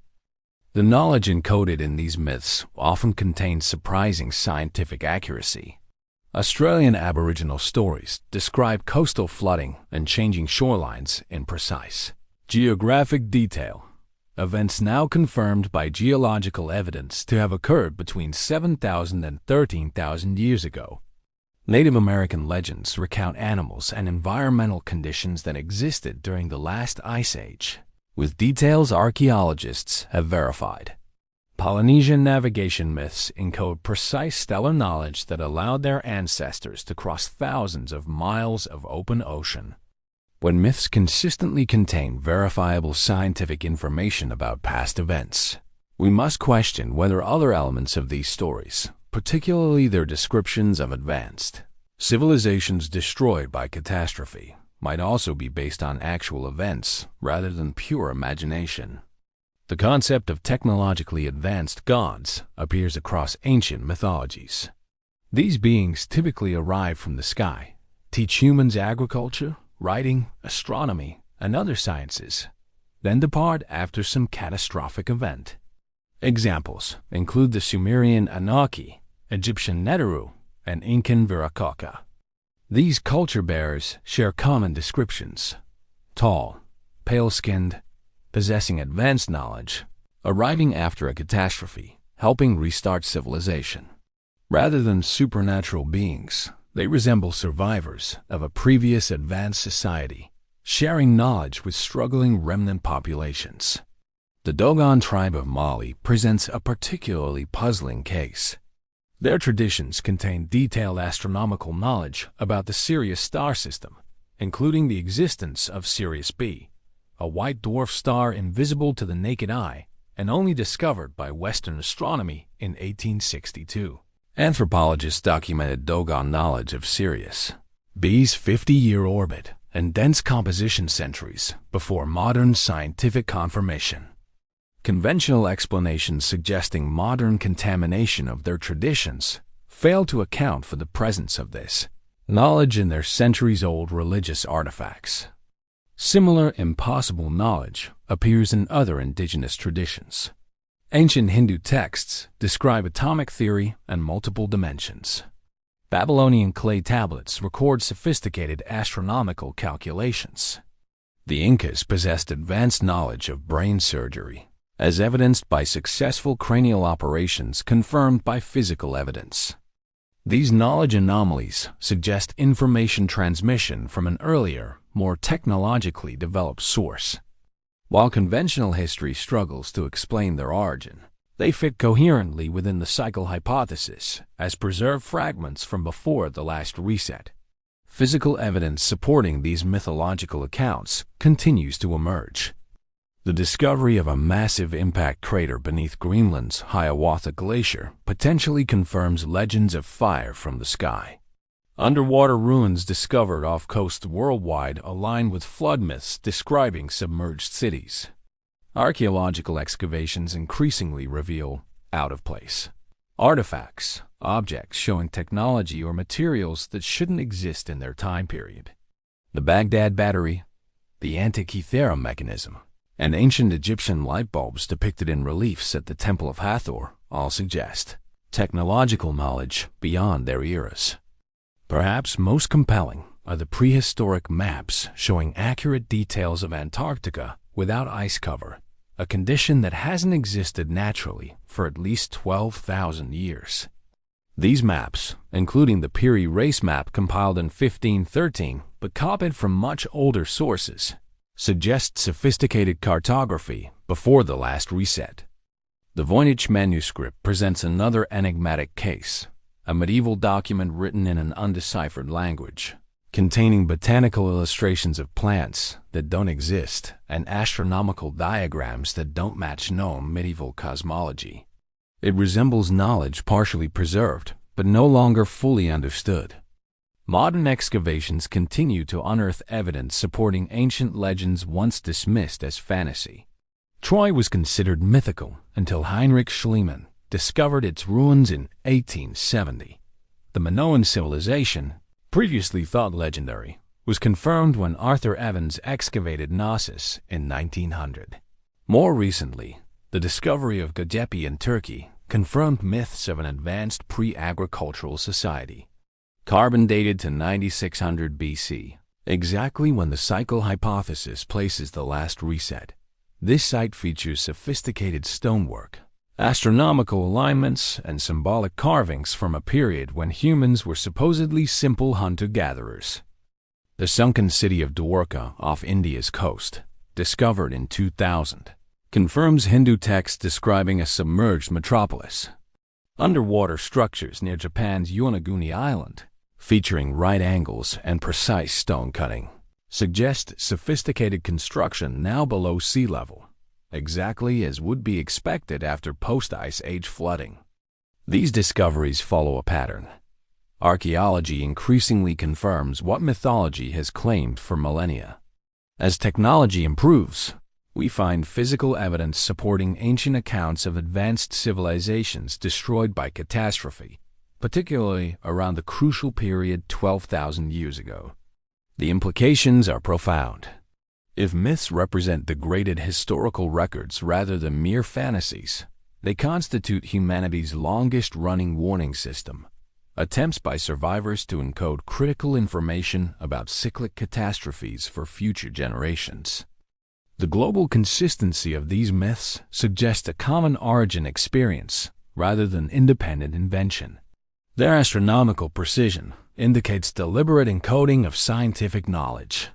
The knowledge encoded in these myths often contains surprising scientific accuracy. Australian Aboriginal stories describe coastal flooding and changing shorelines in precise geographic detail, events now confirmed by geological evidence to have occurred between 7,000 and 13,000 years ago. Native American legends recount animals and environmental conditions that existed during the last ice age, with details archaeologists have verified. Polynesian navigation myths encode precise stellar knowledge that allowed their ancestors to cross thousands of miles of open ocean. When myths consistently contain verifiable scientific information about past events, we must question whether other elements of these stories, particularly their descriptions of advanced civilizations destroyed by catastrophe, might also be based on actual events rather than pure imagination. The concept of technologically advanced gods appears across ancient mythologies. These beings typically arrive from the sky, teach humans agriculture, writing, astronomy, and other sciences, then depart after some catastrophic event. Examples include the Sumerian Anunnaki, Egyptian Neteru, and Incan Viracocha. These culture bearers share common descriptions: tall, pale-skinned, possessing advanced knowledge, arriving after a catastrophe, helping restart civilization. Rather than supernatural beings, they resemble survivors of a previous advanced society, sharing knowledge with struggling remnant populations. The Dogon tribe of Mali presents a particularly puzzling case. Their traditions contain detailed astronomical knowledge about the Sirius star system, including the existence of Sirius B, a white dwarf star invisible to the naked eye and only discovered by Western astronomy in 1862. Anthropologists documented Dogon knowledge of Sirius B's 50-year orbit and dense composition centuries before modern scientific confirmation. Conventional explanations suggesting modern contamination of their traditions fail to account for the presence of this knowledge in their centuries-old religious artifacts. Similar impossible knowledge appears in other indigenous traditions. Ancient Hindu texts describe atomic theory and multiple dimensions. Babylonian clay tablets record sophisticated astronomical calculations. The Incas possessed advanced knowledge of brain surgery, as evidenced by successful cranial operations confirmed by physical evidence. These knowledge anomalies suggest information transmission from an earlier, more technologically developed source. While conventional history struggles to explain their origin, they fit coherently within the cycle hypothesis as preserved fragments from before the last reset. Physical evidence supporting these mythological accounts continues to emerge. The discovery of a massive impact crater beneath Greenland's Hiawatha Glacier potentially confirms legends of fire from the sky. Underwater ruins discovered off coasts worldwide align with flood myths describing submerged cities. Archaeological excavations increasingly reveal out-of-place artifacts, objects showing technology or materials that shouldn't exist in their time period. The Baghdad battery, the Antikythera mechanism, and ancient Egyptian light bulbs depicted in reliefs at the Temple of Hathor all suggest technological knowledge beyond their eras. Perhaps most compelling are the prehistoric maps showing accurate details of Antarctica without ice cover, a condition that hasn't existed naturally for at least 12,000 years. These maps, including the Piri Reis map compiled in 1513 but copied from much older sources, suggest sophisticated cartography before the last reset. The Voynich manuscript presents another enigmatic case, a medieval document written in an undeciphered language, containing botanical illustrations of plants that don't exist and astronomical diagrams that don't match known medieval cosmology. It resembles knowledge partially preserved, but no longer fully understood. Modern excavations continue to unearth evidence supporting ancient legends once dismissed as fantasy. Troy was considered mythical until Heinrich Schliemann discovered its ruins in 1870. The Minoan civilization, previously thought legendary, was confirmed when Arthur Evans excavated Knossos in 1900. More recently, the discovery of Göbekli in Turkey confirmed myths of an advanced pre-agricultural society. Carbon dated to 9600 BC, exactly when the cycle hypothesis places the last reset. This site features sophisticated stonework, astronomical alignments, and symbolic carvings from a period when humans were supposedly simple hunter-gatherers. The sunken city of Dwarka off India's coast, discovered in 2000, confirms Hindu texts describing a submerged metropolis. Underwater structures near Japan's Yonaguni Island, featuring right angles and precise stone cutting, suggest sophisticated construction now below sea level, exactly as would be expected after post-ice age flooding. These discoveries follow a pattern. Archaeology increasingly confirms what mythology has claimed for millennia. As technology improves, we find physical evidence supporting ancient accounts of advanced civilizations destroyed by catastrophe, particularly around the crucial period 12,000 years ago. The implications are profound. If myths represent degraded historical records rather than mere fantasies, they constitute humanity's longest-running warning system, attempts by survivors to encode critical information about cyclic catastrophes for future generations. The global consistency of these myths suggests a common origin experience rather than independent invention. Their astronomical precision indicates deliberate encoding of scientific knowledge.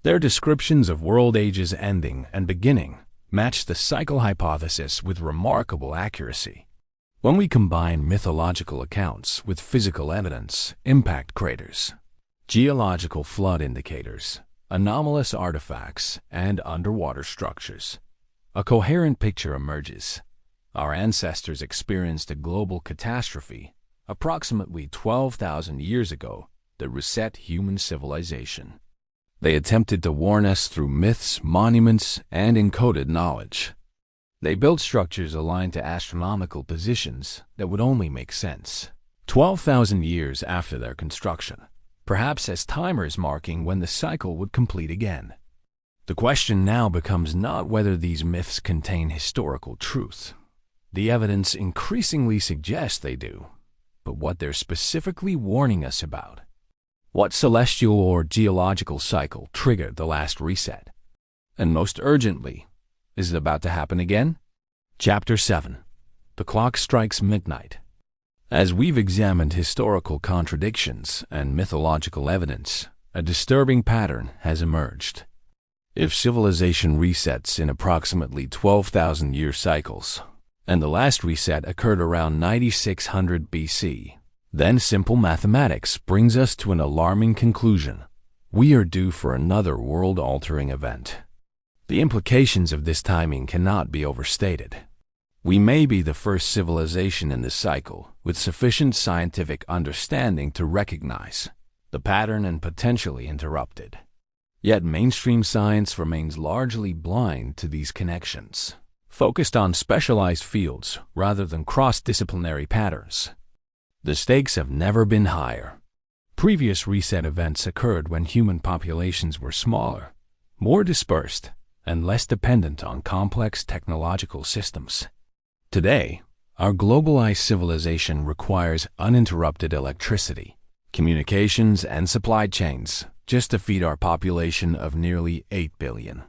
Their descriptions of world ages ending and beginning match the cycle hypothesis with remarkable accuracy. When we combine mythological accounts with physical evidence, impact craters, geological flood indicators, anomalous artifacts, and underwater structures, a coherent picture emerges. Our ancestors experienced a global catastrophe approximately 12,000 years ago that reset human civilization. They attempted to warn us through myths, monuments, and encoded knowledge. They built structures aligned to astronomical positions that would only make sense 12,000 years after their construction, perhaps as timers marking when the cycle would complete again. The question now becomes not whether these myths contain historical truth. The evidence increasingly suggests they do, but what they're specifically warning us about. What celestial or geological cycle triggered the last reset? And most urgently, is it about to happen again? Chapter 7. The Clock Strikes Midnight. As we've examined historical contradictions and mythological evidence, a disturbing pattern has emerged. If civilization resets in approximately 12,000-year cycles, and the last reset occurred around 9600 BC, then simple mathematics brings us to an alarming conclusion. We are due for another world-altering event. The implications of this timing cannot be overstated. We may be the first civilization in this cycle with sufficient scientific understanding to recognize the pattern and potentially interrupt it. Yet mainstream science remains largely blind to these connections, focused on specialized fields rather than cross-disciplinary patterns. The stakes have never been higher. Previous reset events occurred when human populations were smaller, more dispersed, and less dependent on complex technological systems. Today, our globalized civilization requires uninterrupted electricity, communications, and supply chains just to feed our population of nearly 8 billion.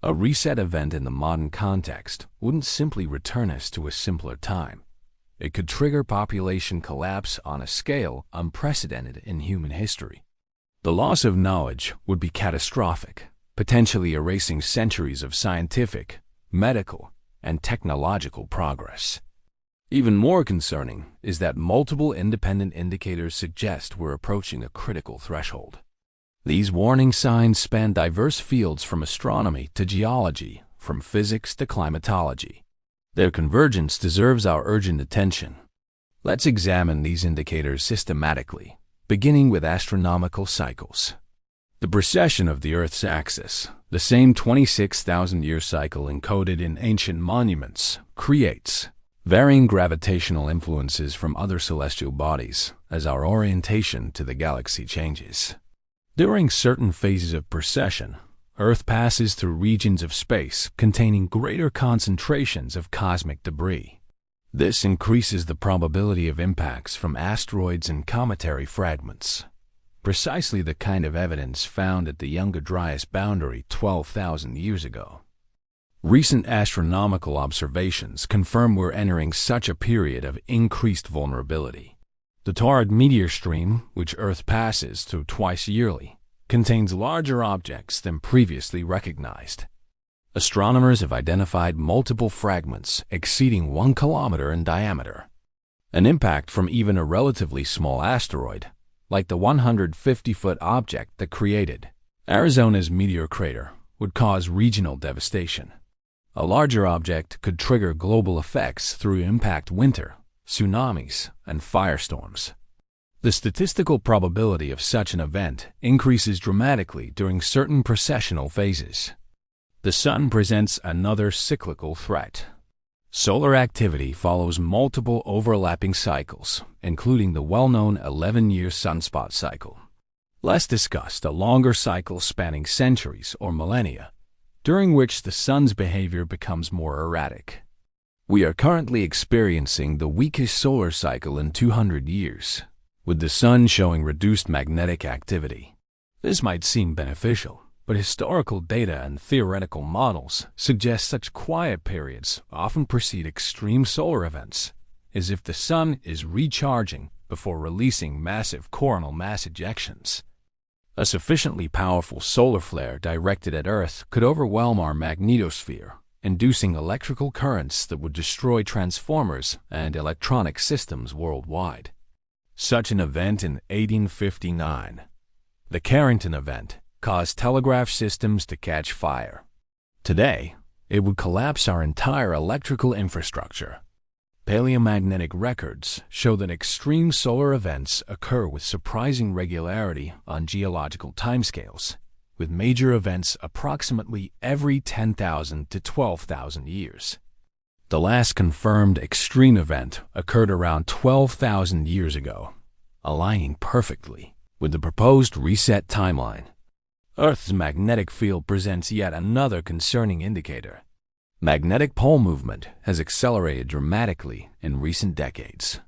A reset event in the modern context wouldn't simply return us to a simpler time. It could trigger population collapse on a scale unprecedented in human history. The loss of knowledge would be catastrophic, potentially erasing centuries of scientific, medical, and technological progress. Even more concerning is that multiple independent indicators suggest we're approaching a critical threshold. These warning signs span diverse fields from astronomy to geology, from physics to climatology. Their convergence deserves our urgent attention. Let's examine these indicators systematically, beginning with astronomical cycles. The precession of the Earth's axis, the same 26,000-year cycle encoded in ancient monuments, creates varying gravitational influences from other celestial bodies as our orientation to the galaxy changes. During certain phases of precession, Earth passes through regions of space containing greater concentrations of cosmic debris. This increases the probability of impacts from asteroids and cometary fragments, precisely the kind of evidence found at the Younger Dryas boundary 12,000 years ago. Recent astronomical observations confirm we're entering such a period of increased vulnerability. The Taurid meteor stream, which Earth passes through twice yearly, contains larger objects than previously recognized. Astronomers have identified multiple fragments exceeding 1 kilometer in diameter. An impact from even a relatively small asteroid, like the 150-foot object that created Arizona's meteor crater, would cause regional devastation. A larger object could trigger global effects through impact winter, tsunamis, and firestorms. The statistical probability of such an event increases dramatically during certain precessional phases. The Sun presents another cyclical threat. Solar activity follows multiple overlapping cycles, including the well-known 11-year sunspot cycle. Less discussed, a longer cycle spanning centuries or millennia, during which the Sun's behavior becomes more erratic. We are currently experiencing the weakest solar cycle in 200 years, with the Sun showing reduced magnetic activity. This might seem beneficial, but historical data and theoretical models suggest such quiet periods often precede extreme solar events, as if the Sun is recharging before releasing massive coronal mass ejections. A sufficiently powerful solar flare directed at Earth could overwhelm our magnetosphere, inducing electrical currents that would destroy transformers and electronic systems worldwide. Such an event in 1859, the Carrington event, caused telegraph systems to catch fire. Today, it would collapse our entire electrical infrastructure. Paleomagnetic records show that extreme solar events occur with surprising regularity on geological timescales, with major events approximately every 10,000 to 12,000 years. The last confirmed extreme event occurred around 12,000 years ago, aligning perfectly with the proposed reset timeline. Earth's magnetic field presents yet another concerning indicator. Magnetic pole movement has accelerated dramatically in recent decades.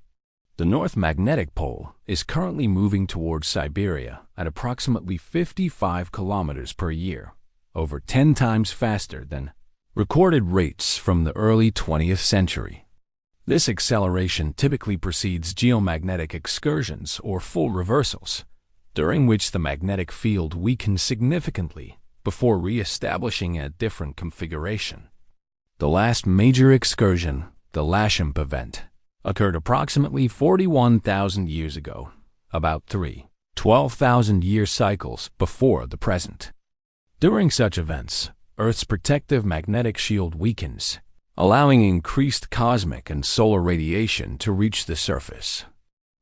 The North Magnetic Pole is currently moving towards Siberia at approximately 55 kilometers per year, over 10 times faster than recorded rates from the early 20th century. This acceleration typically precedes geomagnetic excursions or full reversals, during which the magnetic field weakens significantly before re-establishing a different configuration. The last major excursion, the Lashemp event, occurred approximately 41,000 years ago, about 12,000-year cycles before the present. During such events, Earth's protective magnetic shield weakens, allowing increased cosmic and solar radiation to reach the surface.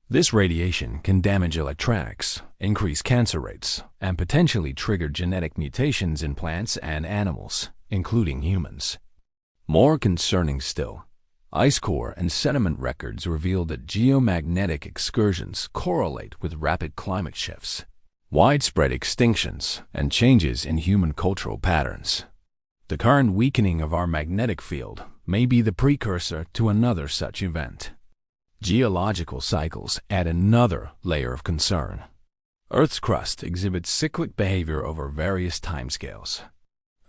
This radiation can damage electronics, increase cancer rates, and potentially trigger genetic mutations in plants and animals, including humans. More concerning still, ice core and sediment records reveal that geomagnetic excursions correlate with rapid climate shifts, widespread extinctions, and changes in human cultural patterns. The current weakening of our magnetic field may be the precursor to another such event. Geological cycles add another layer of concern. Earth's crust exhibits cyclic behavior over various timescales.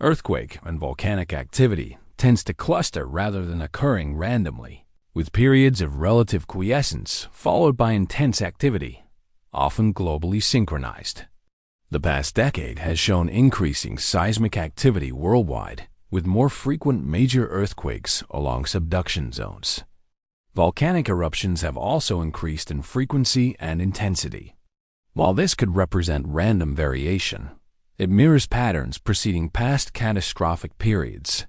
Earthquake and volcanic activity tends to cluster rather than occurring randomly, with periods of relative quiescence followed by intense activity, often globally synchronized. The past decade has shown increasing seismic activity worldwide, with more frequent major earthquakes along subduction zones. Volcanic eruptions have also increased in frequency and intensity. While this could represent random variation, it mirrors patterns preceding past catastrophic periods.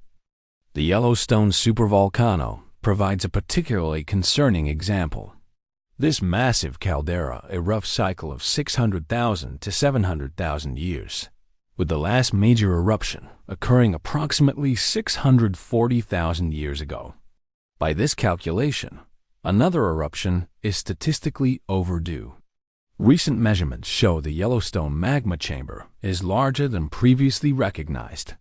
The Yellowstone supervolcano provides a particularly concerning example. This massive caldera erupts cycle of 600,000 to 700,000 years, with the last major eruption occurring approximately 640,000 years ago. By this calculation, another eruption is statistically overdue. Recent measurements show the Yellowstone magma chamber is larger than previously recognized,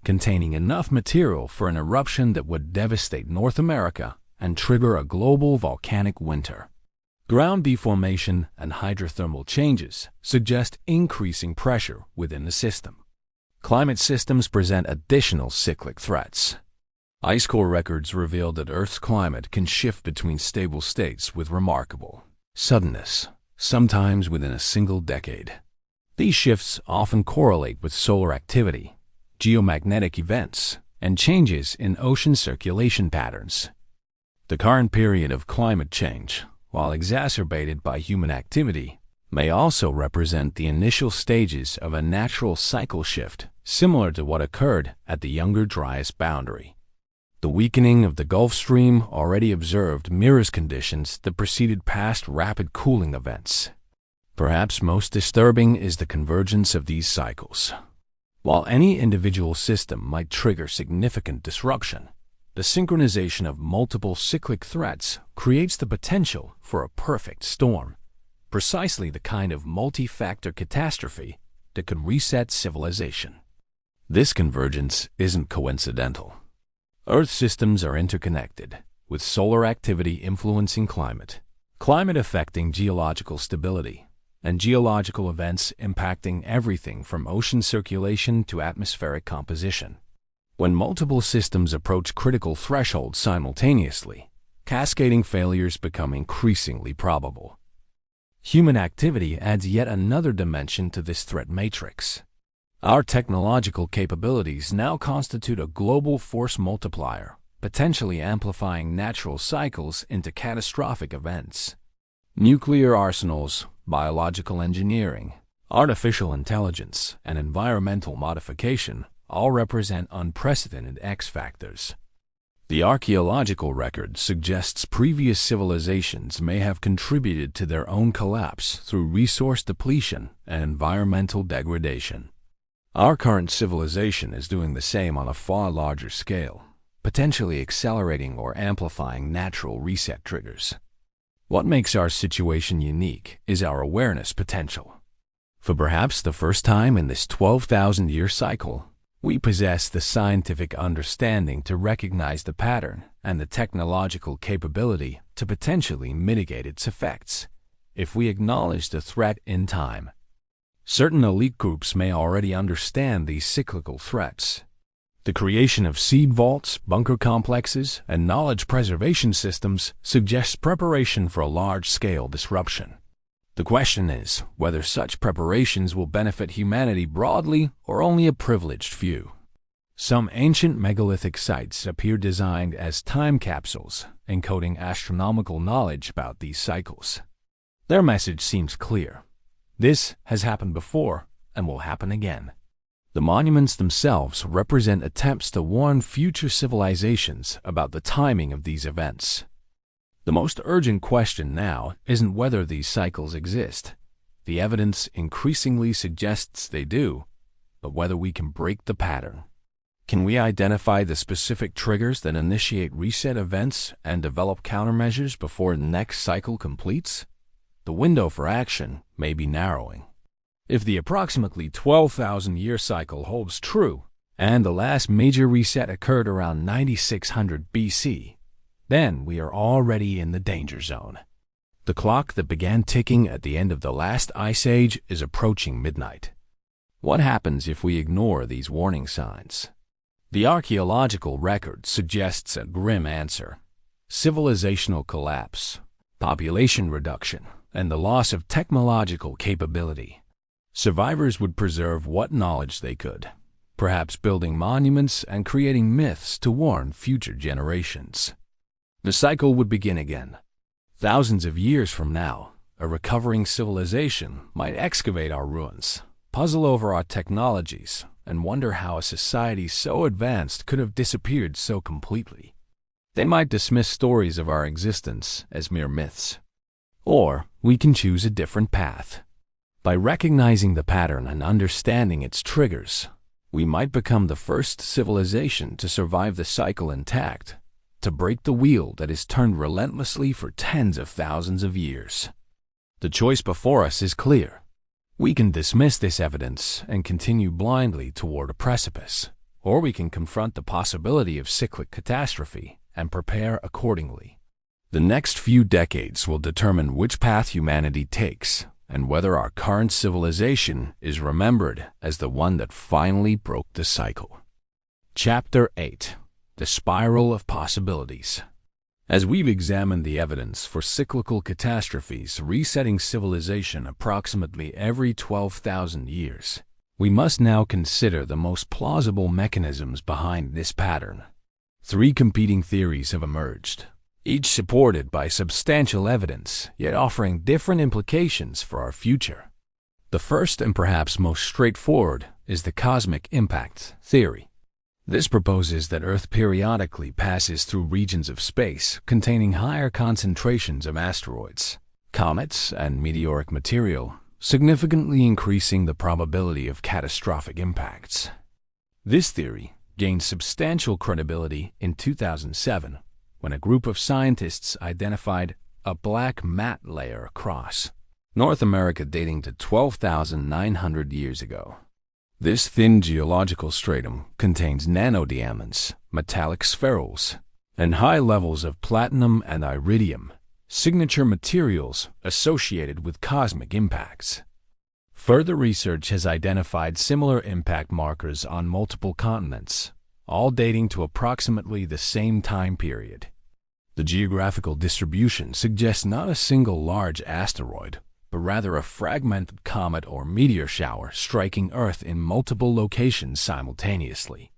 containing enough material for an eruption that would devastate North America and trigger a global volcanic winter. Ground deformation and hydrothermal changes suggest increasing pressure within the system. Climate systems present additional cyclic threats. Ice core records reveal that Earth's climate can shift between stable states with remarkable suddenness, sometimes within a single decade. These shifts often correlate with solar activity, geomagnetic events, and changes in ocean circulation patterns. The current period of climate change, while exacerbated by human activity, may also represent the initial stages of a natural cycle shift similar to what occurred at the Younger Dryas boundary. The weakening of the Gulf Stream already observed mirrors conditions that preceded past rapid cooling events. Perhaps most disturbing is the convergence of these cycles. While any individual system might trigger significant disruption, the synchronization of multiple cyclic threats creates the potential for a perfect storm, precisely the kind of multi-factor catastrophe that could reset civilization. This convergence isn't coincidental. Earth systems are interconnected, with solar activity influencing climate affecting geological stability, and geological events impacting everything from ocean circulation to atmospheric composition. When multiple systems approach critical thresholds simultaneously, cascading failures become increasingly probable. Human activity adds yet another dimension to this threat matrix. Our technological capabilities now constitute a global force multiplier, potentially amplifying natural cycles into catastrophic events. Nuclear arsenals, biological engineering, artificial intelligence, and environmental modification all represent unprecedented X factors. The archaeological record suggests previous civilizations may have contributed to their own collapse through resource depletion and environmental degradation. Our current civilization is doing the same on a far larger scale, potentially accelerating or amplifying natural reset triggers. What makes our situation unique is our awareness potential. For perhaps the first time in this 12,000-year cycle, we possess the scientific understanding to recognize the pattern and the technological capability to potentially mitigate its effects, if we acknowledge the threat in time. Certain elite groups may already understand these cyclical threats. The creation of seed vaults, bunker complexes, and knowledge preservation systems suggests preparation for a large-scale disruption. The question is whether such preparations will benefit humanity broadly or only a privileged few. Some ancient megalithic sites appear designed as time capsules, encoding astronomical knowledge about these cycles. Their message seems clear. This has happened before and will happen again. The monuments themselves represent attempts to warn future civilizations about the timing of these events. The most urgent question now isn't whether these cycles exist. The evidence increasingly suggests they do, but whether we can break the pattern. Can we identify the specific triggers that initiate reset events and develop countermeasures before the next cycle completes? The window for action may be narrowing. If the approximately 12,000-year cycle holds true, and the last major reset occurred around 9600 BC, then we are already in the danger zone. The clock that began ticking at the end of the last ice age is approaching midnight. What happens if we ignore these warning signs? The archaeological record suggests a grim answer: civilizational collapse, population reduction, and the loss of technological capability. Survivors would preserve what knowledge they could, perhaps building monuments and creating myths to warn future generations. The cycle would begin again. Thousands of years from now, a recovering civilization might excavate our ruins, puzzle over our technologies, and wonder how a society so advanced could have disappeared so completely. They might dismiss stories of our existence as mere myths. Or we can choose a different path. By recognizing the pattern and understanding its triggers, we might become the first civilization to survive the cycle intact, to break the wheel that is turned relentlessly for tens of thousands of years. The choice before us is clear. We can dismiss this evidence and continue blindly toward a precipice, or we can confront the possibility of cyclic catastrophe and prepare accordingly. The next few decades will determine which path humanity takes and whether our current civilization is remembered as the one that finally broke the cycle. Chapter 8: The Spiral of Possibilities. As we've examined the evidence for cyclical catastrophes resetting civilization approximately every 12,000 years, we must now consider the most plausible mechanisms behind this pattern. Three competing theories have emerged, each supported by substantial evidence, yet offering different implications for our future. The first and perhaps most straightforward is the cosmic impact theory. This proposes that Earth periodically passes through regions of space containing higher concentrations of asteroids, comets, and meteoric material, significantly increasing the probability of catastrophic impacts. This theory gained substantial credibility in 2007 when a group of scientists identified a black mat layer across North America dating to 12,900 years ago. This thin geological stratum contains nanodiamonds, metallic spherules, and high levels of platinum and iridium, signature materials associated with cosmic impacts. Further research has identified similar impact markers on multiple continents, all dating to approximately the same time period. The geographical distribution suggests not a single large asteroid, but rather a fragmented comet or meteor shower striking Earth in multiple locations simultaneously.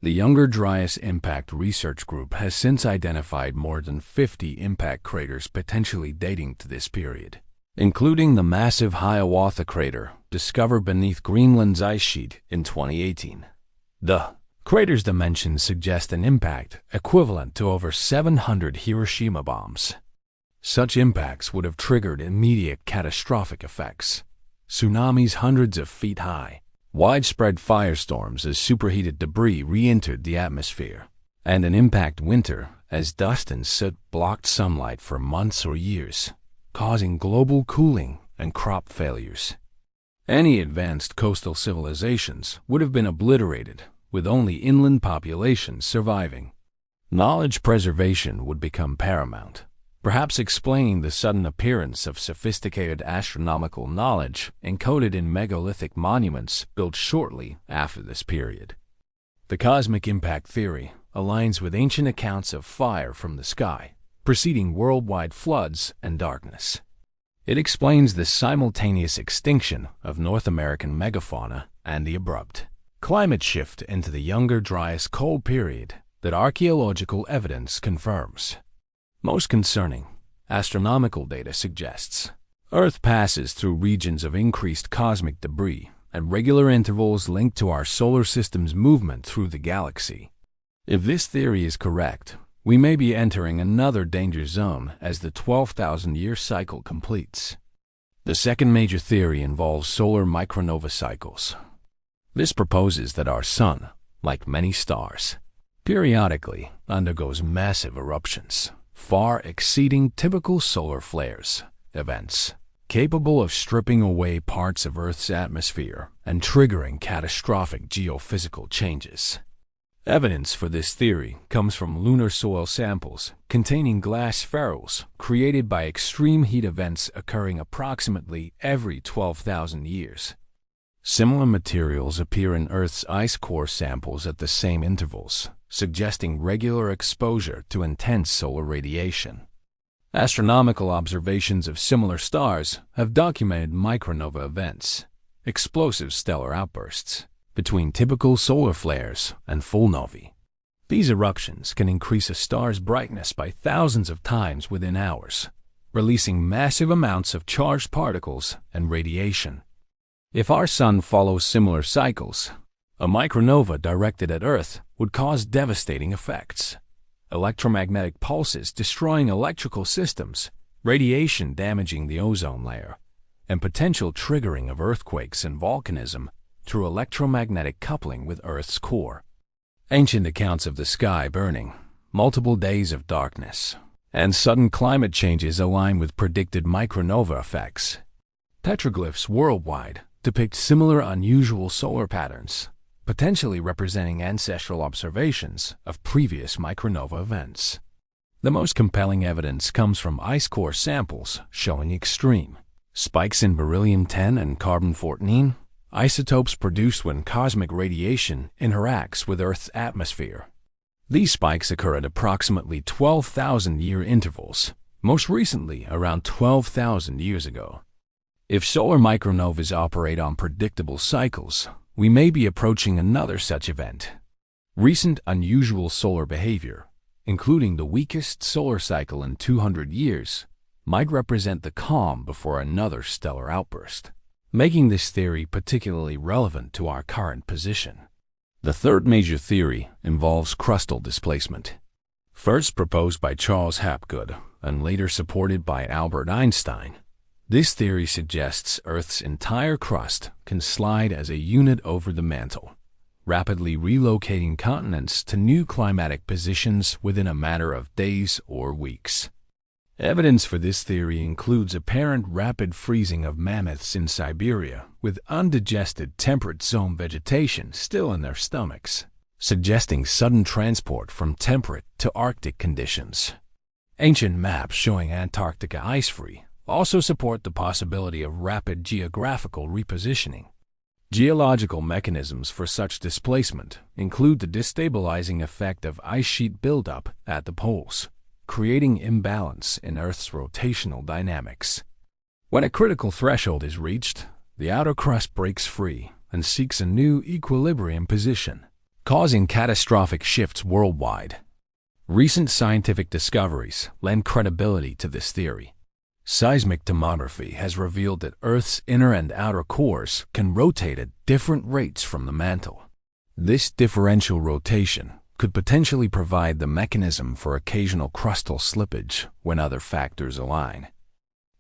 The Younger Dryas Impact Research Group has since identified more than 50 impact craters potentially dating to this period, including the massive Hiawatha crater discovered beneath Greenland's ice sheet in 2018. The crater's dimensions suggest an impact equivalent to over 700 Hiroshima bombs. Such impacts would have triggered immediate catastrophic effects: tsunamis hundreds of feet high, widespread firestorms as superheated debris re-entered the atmosphere, and an impact winter as dust and soot blocked sunlight for months or years, causing global cooling and crop failures. Any advanced coastal civilizations would have been obliterated, with only inland populations surviving. Knowledge preservation would become paramount, perhaps explaining the sudden appearance of sophisticated astronomical knowledge encoded in megalithic monuments built shortly after this period. The cosmic impact theory aligns with ancient accounts of fire from the sky, preceding worldwide floods and darkness. It explains the simultaneous extinction of North American megafauna and the abrupt climate shift into the Younger Dryas cold period that archaeological evidence confirms. Most concerning, astronomical data suggests Earth passes through regions of increased cosmic debris at regular intervals linked to our solar system's movement through the galaxy. If this theory is correct, we may be entering another danger zone as the 12,000-year cycle completes. The second major theory involves solar micronova cycles. This proposes that our Sun, like many stars, periodically undergoes massive eruptions, far exceeding typical solar flares, events capable of stripping away parts of Earth's atmosphere and triggering catastrophic geophysical changes. Evidence for this theory comes from lunar soil samples containing glass spherules created by extreme heat events occurring approximately every 12,000 years. Similar materials appear in Earth's ice core samples at the same intervals, suggesting regular exposure to intense solar radiation. Astronomical observations of similar stars have documented micronova events, explosive stellar outbursts, between typical solar flares and full novae. These eruptions can increase a star's brightness by thousands of times within hours, releasing massive amounts of charged particles and radiation. If our Sun follows similar cycles, a micronova directed at Earth would cause devastating effects: electromagnetic pulses destroying electrical systems, radiation damaging the ozone layer, and potential triggering of earthquakes and volcanism through electromagnetic coupling with Earth's core. Ancient accounts of the sky burning, multiple days of darkness, and sudden climate changes align with predicted micronova effects. Petroglyphs worldwide depict similar unusual solar patterns, potentially representing ancestral observations of previous micronova events. The most compelling evidence comes from ice core samples showing extreme spikes in beryllium-10 and carbon-14, isotopes produced when cosmic radiation interacts with Earth's atmosphere. These spikes occur at approximately 12,000-year intervals, most recently around 12,000 years ago. If solar micronovas operate on predictable cycles, we may be approaching another such event. Recent unusual solar behavior, including the weakest solar cycle in 200 years, might represent the calm before another stellar outburst, making this theory particularly relevant to our current position. The third major theory involves crustal displacement. First proposed by Charles Hapgood and later supported by Albert Einstein, this theory suggests Earth's entire crust can slide as a unit over the mantle, rapidly relocating continents to new climatic positions within a matter of days or weeks. Evidence for this theory includes apparent rapid freezing of mammoths in Siberia with undigested temperate zone vegetation still in their stomachs, suggesting sudden transport from temperate to Arctic conditions. Ancient maps showing Antarctica ice-free also support the possibility of rapid geographical repositioning. Geological mechanisms for such displacement include the destabilizing effect of ice sheet buildup at the poles, creating imbalance in Earth's rotational dynamics. When a critical threshold is reached, the outer crust breaks free and seeks a new equilibrium position, causing catastrophic shifts worldwide. Recent scientific discoveries lend credibility to this theory. Seismic tomography has revealed that Earth's inner and outer cores can rotate at different rates from the mantle. This differential rotation could potentially provide the mechanism for occasional crustal slippage when other factors align.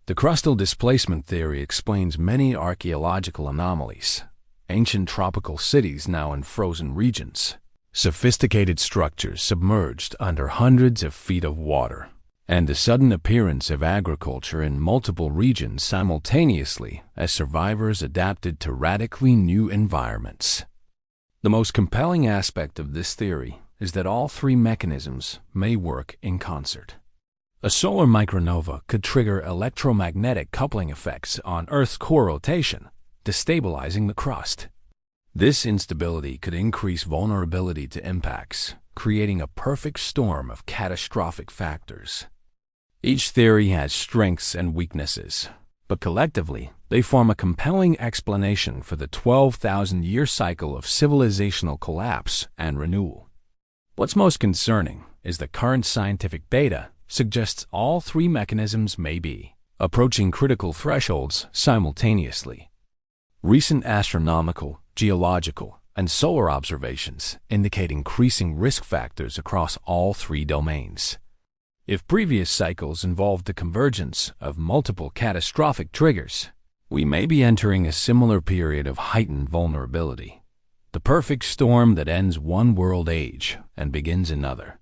The crustal displacement theory explains many archaeological anomalies: ancient tropical cities now in frozen regions, sophisticated structures submerged under hundreds of feet of water, and the sudden appearance of agriculture in multiple regions simultaneously as survivors adapted to radically new environments. The most compelling aspect of this theory is that all three mechanisms may work in concert. A solar micronova could trigger electromagnetic coupling effects on Earth's core rotation, destabilizing the crust. This instability could increase vulnerability to impacts, creating a perfect storm of catastrophic factors. Each theory has strengths and weaknesses, but collectively, they form a compelling explanation for the 12,000-year cycle of civilizational collapse and renewal. What's most concerning is that current scientific data suggests all three mechanisms may be approaching critical thresholds simultaneously. Recent astronomical, geological, and solar observations indicate increasing risk factors across all three domains. If previous cycles involved the convergence of multiple catastrophic triggers, we may be entering a similar period of heightened vulnerability, the perfect storm that ends one world age and begins another.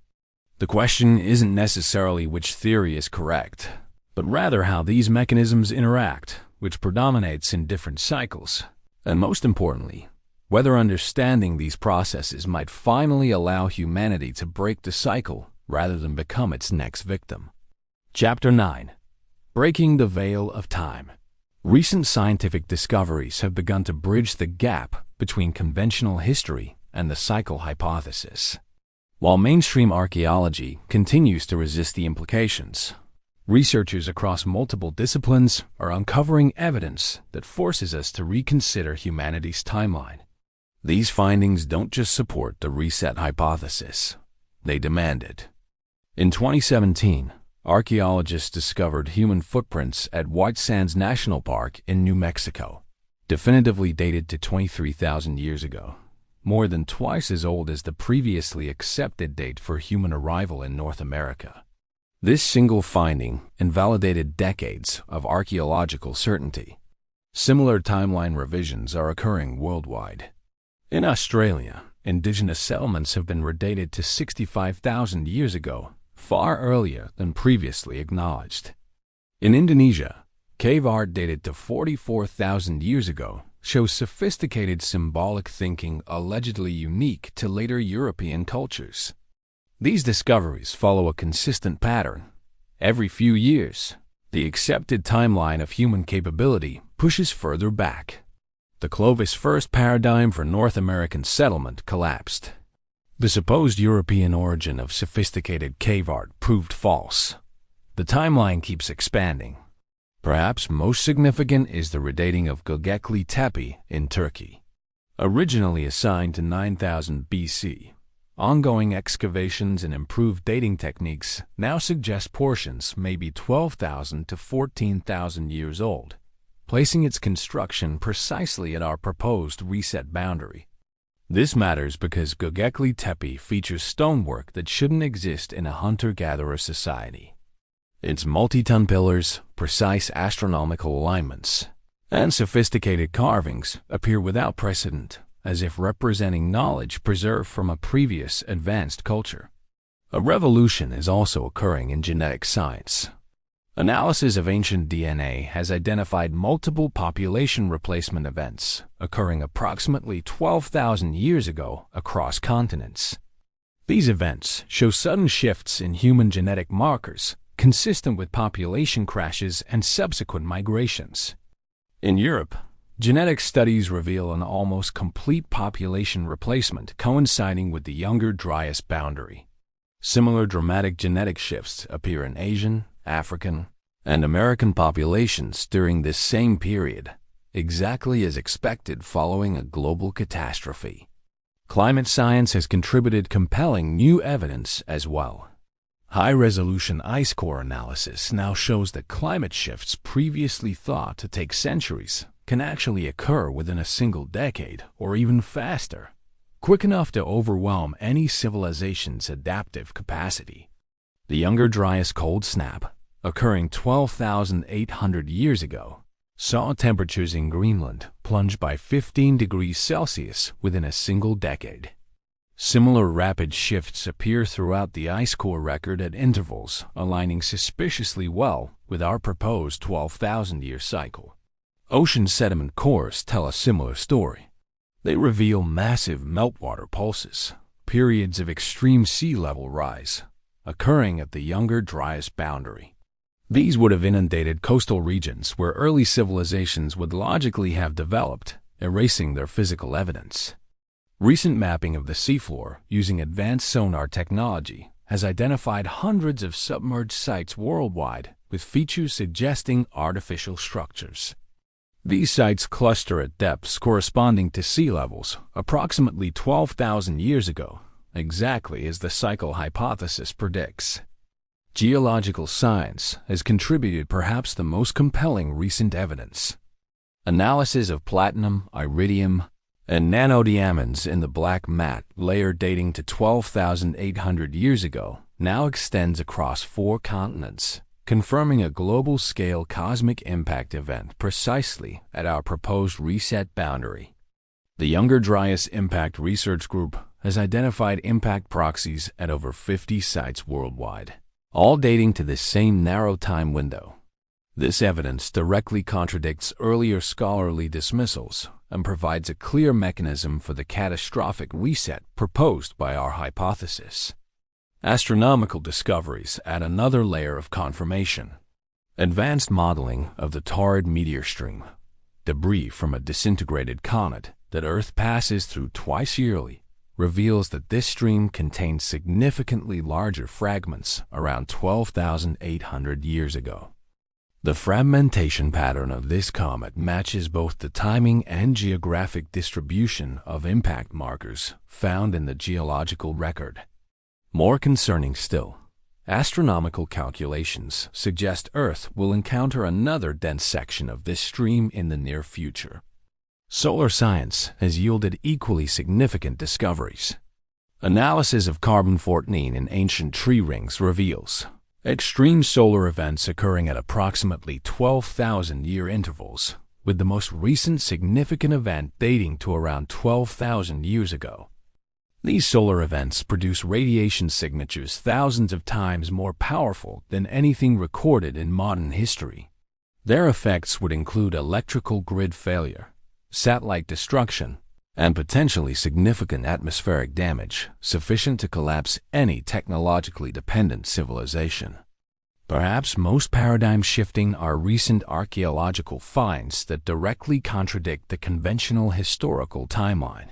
The question isn't necessarily which theory is correct, but rather how these mechanisms interact, which predominates in different cycles, and most importantly, whether understanding these processes might finally allow humanity to break the cycle rather than become its next victim. Chapter 9. Breaking the Veil of Time. Recent scientific discoveries have begun to bridge the gap between conventional history and the cycle hypothesis. While mainstream archaeology continues to resist the implications, researchers across multiple disciplines are uncovering evidence that forces us to reconsider humanity's timeline. These findings don't just support the reset hypothesis, they demand it. In 2017, archaeologists discovered human footprints at White Sands National Park in New Mexico, definitively dated to 23,000 years ago, more than twice as old as the previously accepted date for human arrival in North America. This single finding invalidated decades of archaeological certainty. Similar timeline revisions are occurring worldwide. In Australia, indigenous settlements have been redated to 65,000 years ago, far earlier than previously acknowledged. In Indonesia, cave art dated to 44,000 years ago shows sophisticated symbolic thinking allegedly unique to later European cultures. These discoveries follow a consistent pattern. Every few years, the accepted timeline of human capability pushes further back. The Clovis first paradigm for North American settlement collapsed. The supposed European origin of sophisticated cave art proved false. The timeline keeps expanding. Perhaps most significant is the redating of Göbekli Tepe in Turkey. Originally assigned to 9000 BC, ongoing excavations and improved dating techniques now suggest portions may be 12,000 to 14,000 years old, placing its construction precisely at our proposed reset boundary. This matters because Göbekli Tepe features stonework that shouldn't exist in a hunter-gatherer society. Its multi-ton pillars, precise astronomical alignments, and sophisticated carvings appear without precedent, as if representing knowledge preserved from a previous advanced culture. A revolution is also occurring in genetic science. Analysis of ancient DNA has identified multiple population replacement events occurring approximately 12,000 years ago across continents. These events show sudden shifts in human genetic markers consistent with population crashes and subsequent migrations. In Europe, genetic studies reveal an almost complete population replacement coinciding with the Younger Dryas boundary. Similar dramatic genetic shifts appear in Asian, African, and American populations during this same period, exactly as expected following a global catastrophe. Climate science has contributed compelling new evidence as well. High-resolution ice core analysis now shows that climate shifts previously thought to take centuries can actually occur within a single decade or even faster. quick enough to overwhelm any civilization's adaptive capacity. The Younger Dryas cold snap, occurring 12,800 years ago, saw temperatures in Greenland plunge by 15 degrees Celsius within a single decade. Similar rapid shifts appear throughout the ice core record at intervals, aligning suspiciously well with our proposed 12,000-year cycle. Ocean sediment cores tell a similar story. They reveal massive meltwater pulses, periods of extreme sea level rise, occurring at the Younger Dryas boundary. These would have inundated coastal regions where early civilizations would logically have developed, erasing their physical evidence. Recent mapping of the seafloor using advanced sonar technology has identified hundreds of submerged sites worldwide with features suggesting artificial structures. These sites cluster at depths corresponding to sea levels approximately 12,000 years ago, exactly as the cycle hypothesis predicts. Geological science has contributed perhaps the most compelling recent evidence. Analysis of platinum, iridium, and nanodiamonds in the black mat layer dating to 12,800 years ago now extends across 4 continents, confirming a global-scale cosmic impact event precisely at our proposed reset boundary. The Younger Dryas Impact Research Group has identified impact proxies at over 50 sites worldwide, all dating to the same narrow time window. This evidence directly contradicts earlier scholarly dismissals and provides a clear mechanism for the catastrophic reset proposed by our hypothesis. Astronomical discoveries add another layer of confirmation. Advanced modeling of the torrid meteor stream, debris from a disintegrated comet that Earth passes through twice yearly, reveals that this stream contains significantly larger fragments around 12,800 years ago. The fragmentation pattern of this comet matches both the timing and geographic distribution of impact markers found in the geological record. More concerning still, astronomical calculations suggest Earth will encounter another dense section of this stream in the near future. Solar science has yielded equally significant discoveries. Analysis of carbon-14 in ancient tree rings reveals extreme solar events occurring at approximately 12,000-year intervals, with the most recent significant event dating to around 12,000 years ago. These solar events produce radiation signatures thousands of times more powerful than anything recorded in modern history. Their effects would include electrical grid failure, satellite destruction, and potentially significant atmospheric damage sufficient to collapse any technologically dependent civilization. Perhaps most paradigm-shifting are recent archaeological finds that directly contradict the conventional historical timeline.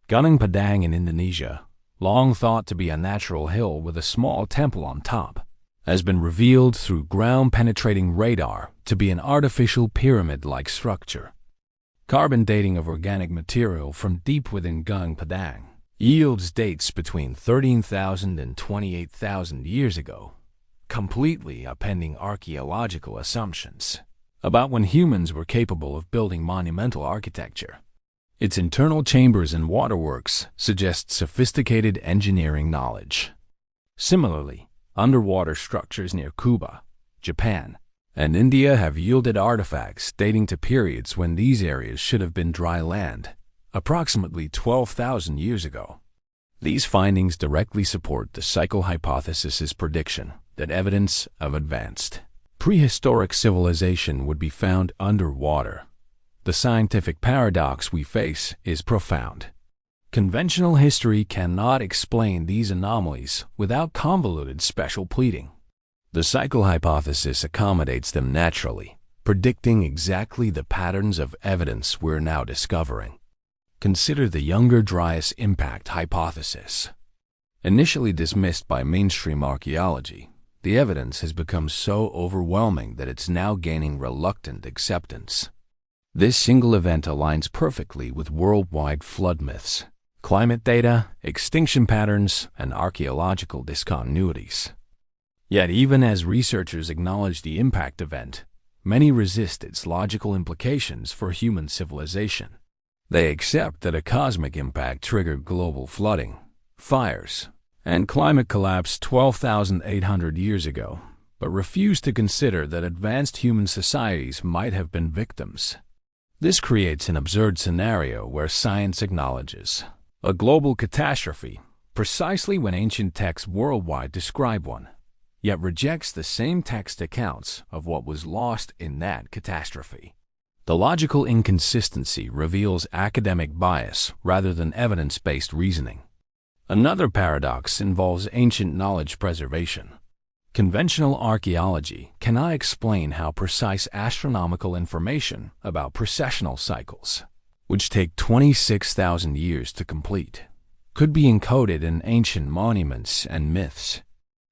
Gunung Padang in Indonesia, long thought to be a natural hill with a small temple on top, has been revealed through ground-penetrating radar to be an artificial pyramid-like structure. Carbon dating of organic material from deep within Gunung Padang yields dates between 13,000 and 28,000 years ago, completely upending archaeological assumptions about when humans were capable of building monumental architecture. Its internal chambers and waterworks suggest sophisticated engineering knowledge. Similarly, underwater structures near Cuba, Japan, and India have yielded artifacts dating to periods when these areas should have been dry land, approximately 12,000 years ago. These findings directly support the cycle hypothesis's prediction that evidence of advanced prehistoric civilization would be found underwater. The scientific paradox we face is profound. Conventional history cannot explain these anomalies without convoluted special pleading. The cycle hypothesis accommodates them naturally, predicting exactly the patterns of evidence we're now discovering. Consider the Younger Dryas impact hypothesis. Initially dismissed by mainstream archaeology, the evidence has become so overwhelming that it's now gaining reluctant acceptance. This single event aligns perfectly with worldwide flood myths, climate data, extinction patterns, and archaeological discontinuities. Yet even as researchers acknowledge the impact event, many resist its logical implications for human civilization. They accept that a cosmic impact triggered global flooding, fires, and climate collapse 12,800 years ago, but refuse to consider that advanced human societies might have been victims. This creates an absurd scenario where science acknowledges a global catastrophe precisely when ancient texts worldwide describe one, yet rejects the same text accounts of what was lost in that catastrophe. The logical inconsistency reveals academic bias rather than evidence-based reasoning. Another paradox involves ancient knowledge preservation. Conventional archaeology cannot explain how precise astronomical information about precessional cycles, which take 26,000 years to complete, could be encoded in ancient monuments and myths.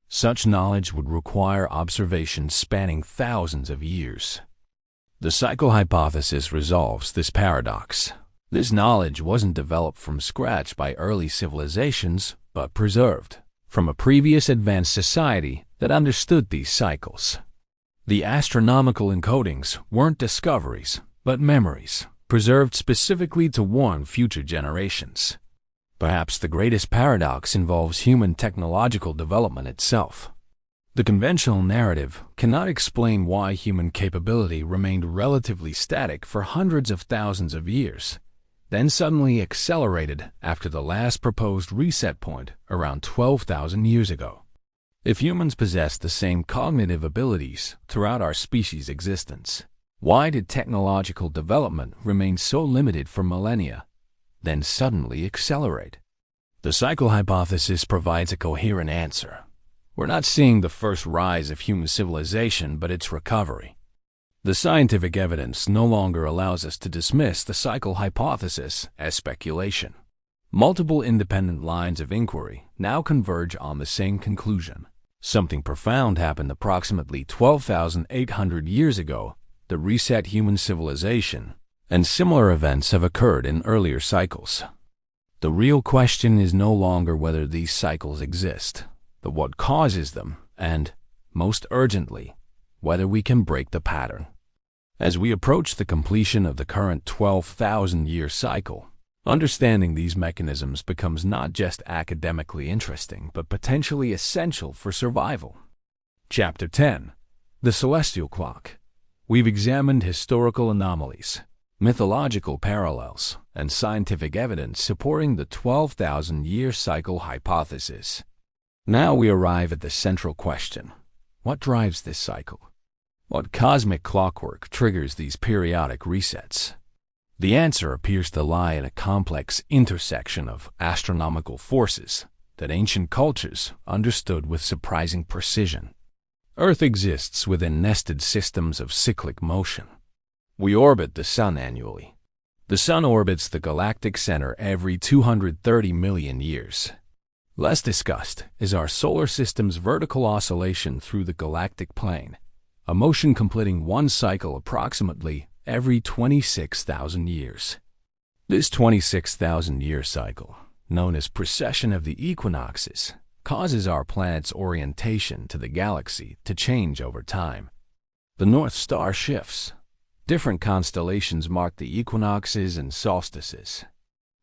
Such knowledge would require observations spanning thousands of years. The cycle hypothesis resolves this paradox. This knowledge wasn't developed from scratch by early civilizations, but preserved from a previous advanced society that understood these cycles. The astronomical encodings weren't discoveries, but memories, preserved specifically to warn future generations. Perhaps the greatest paradox involves human technological development itself. The conventional narrative cannot explain why human capability remained relatively static for hundreds of thousands of years, then suddenly accelerated after the last proposed reset point around 12,000 years ago. If humans possessed the same cognitive abilities throughout our species' existence, why did technological development remain so limited for millennia, then suddenly accelerate? The cycle hypothesis provides a coherent answer. We're not seeing the first rise of human civilization, but its recovery. The scientific evidence no longer allows us to dismiss the cycle hypothesis as speculation. Multiple independent lines of inquiry now converge on the same conclusion. Something profound happened approximately 12,800 years ago that reset human civilization, and similar events have occurred in earlier cycles. The real question is no longer whether these cycles exist, but what causes them, and, most urgently, whether we can break the pattern. As we approach the completion of the current 12,000-year cycle, understanding these mechanisms becomes not just academically interesting, but potentially essential for survival. Chapter 10. The Celestial Clock. We've examined historical anomalies, mythological parallels, and scientific evidence supporting the 12,000-year cycle hypothesis. Now we arrive at the central question. What drives this cycle? What cosmic clockwork triggers these periodic resets? The answer appears to lie in a complex intersection of astronomical forces that ancient cultures understood with surprising precision. Earth exists within nested systems of cyclic motion. We orbit the Sun annually. The Sun orbits the galactic center every 230 million years. Less discussed is our solar system's vertical oscillation through the galactic plane, a motion completing one cycle approximately every 26,000 years. This 26,000-year cycle, known as precession of the equinoxes, causes our planet's orientation to the galaxy to change over time. The North Star shifts. Different constellations mark the equinoxes and solstices.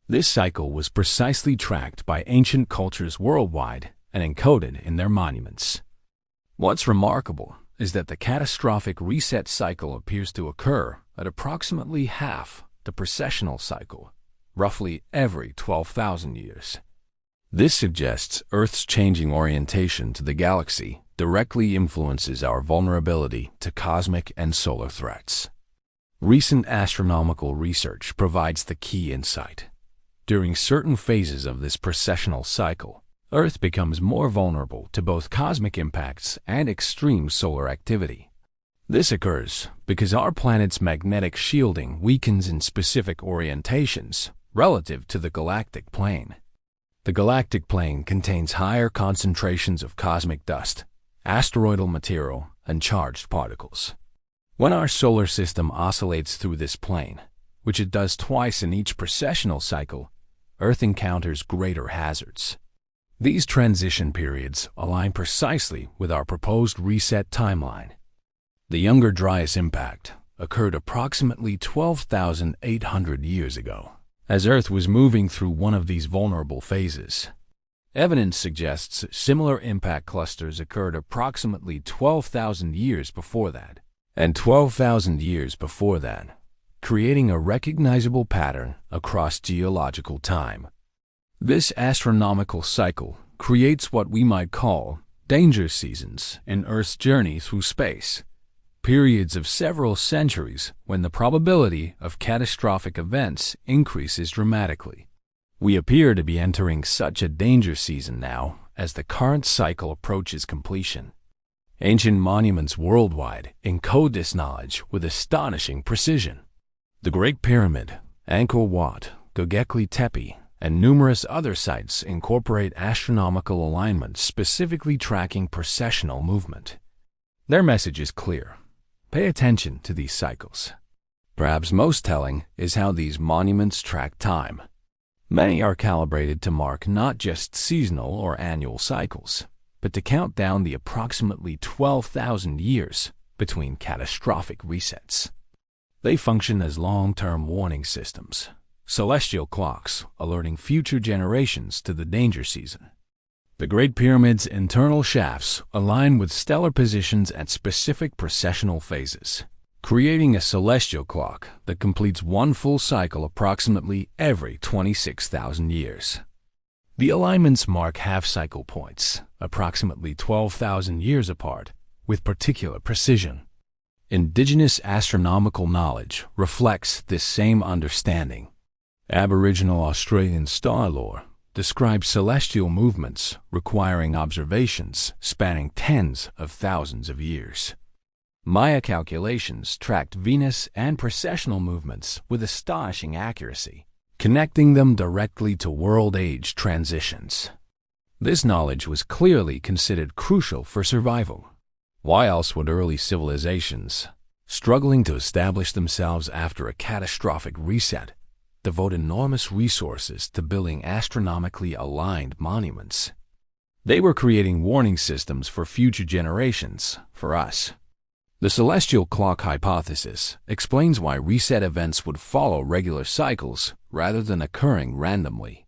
This cycle was precisely tracked by ancient cultures worldwide and encoded in their monuments. What's remarkable is that the catastrophic reset cycle appears to occur at approximately half the precessional cycle, roughly every 12,000 years. This suggests Earth's changing orientation to the galaxy directly influences our vulnerability to cosmic and solar threats. Recent astronomical research provides the key insight. During certain phases of this precessional cycle, Earth becomes more vulnerable to both cosmic impacts and extreme solar activity. This occurs because our planet's magnetic shielding weakens in specific orientations relative to the galactic plane. The galactic plane contains higher concentrations of cosmic dust, asteroidal material, and charged particles. When our solar system oscillates through this plane, which it does twice in each precessional cycle, Earth encounters greater hazards. These transition periods align precisely with our proposed reset timeline. The Younger Dryas impact occurred approximately 12,800 years ago. as Earth was moving through one of these vulnerable phases. Evidence suggests similar impact clusters occurred approximately 12,000 years before that, and 12,000 years before that, creating a recognizable pattern across geological time. This astronomical cycle creates what we might call danger seasons in Earth's journey through space, periods of several centuries when the probability of catastrophic events increases dramatically. We appear to be entering such a danger season now as the current cycle approaches completion. Ancient monuments worldwide encode this knowledge with astonishing precision. The Great Pyramid, Angkor Wat, Göbekli Tepe, and numerous other sites incorporate astronomical alignments specifically tracking precessional movement. Their message is clear. Pay attention to these cycles. Perhaps most telling is how these monuments track time. Many are calibrated to mark not just seasonal or annual cycles, but to count down the approximately 12,000 years between catastrophic resets. They function as long-term warning systems, celestial clocks alerting future generations to the danger season. The Great Pyramid's internal shafts align with stellar positions at specific precessional phases, creating a celestial clock that completes one full cycle approximately every 26,000 years. The alignments mark half-cycle points, approximately 12,000 years apart, with particular precision. Indigenous astronomical knowledge reflects this same understanding. Aboriginal Australian star lore describes celestial movements requiring observations spanning tens of thousands of years. Maya calculations tracked Venus and precessional movements with astonishing accuracy, connecting them directly to world-age transitions. This knowledge was clearly considered crucial for survival. Why else would early civilizations, struggling to establish themselves after a catastrophic reset, devote enormous resources to building astronomically aligned monuments? They were creating warning systems for future generations, for us. The celestial clock hypothesis explains why reset events would follow regular cycles rather than occurring randomly.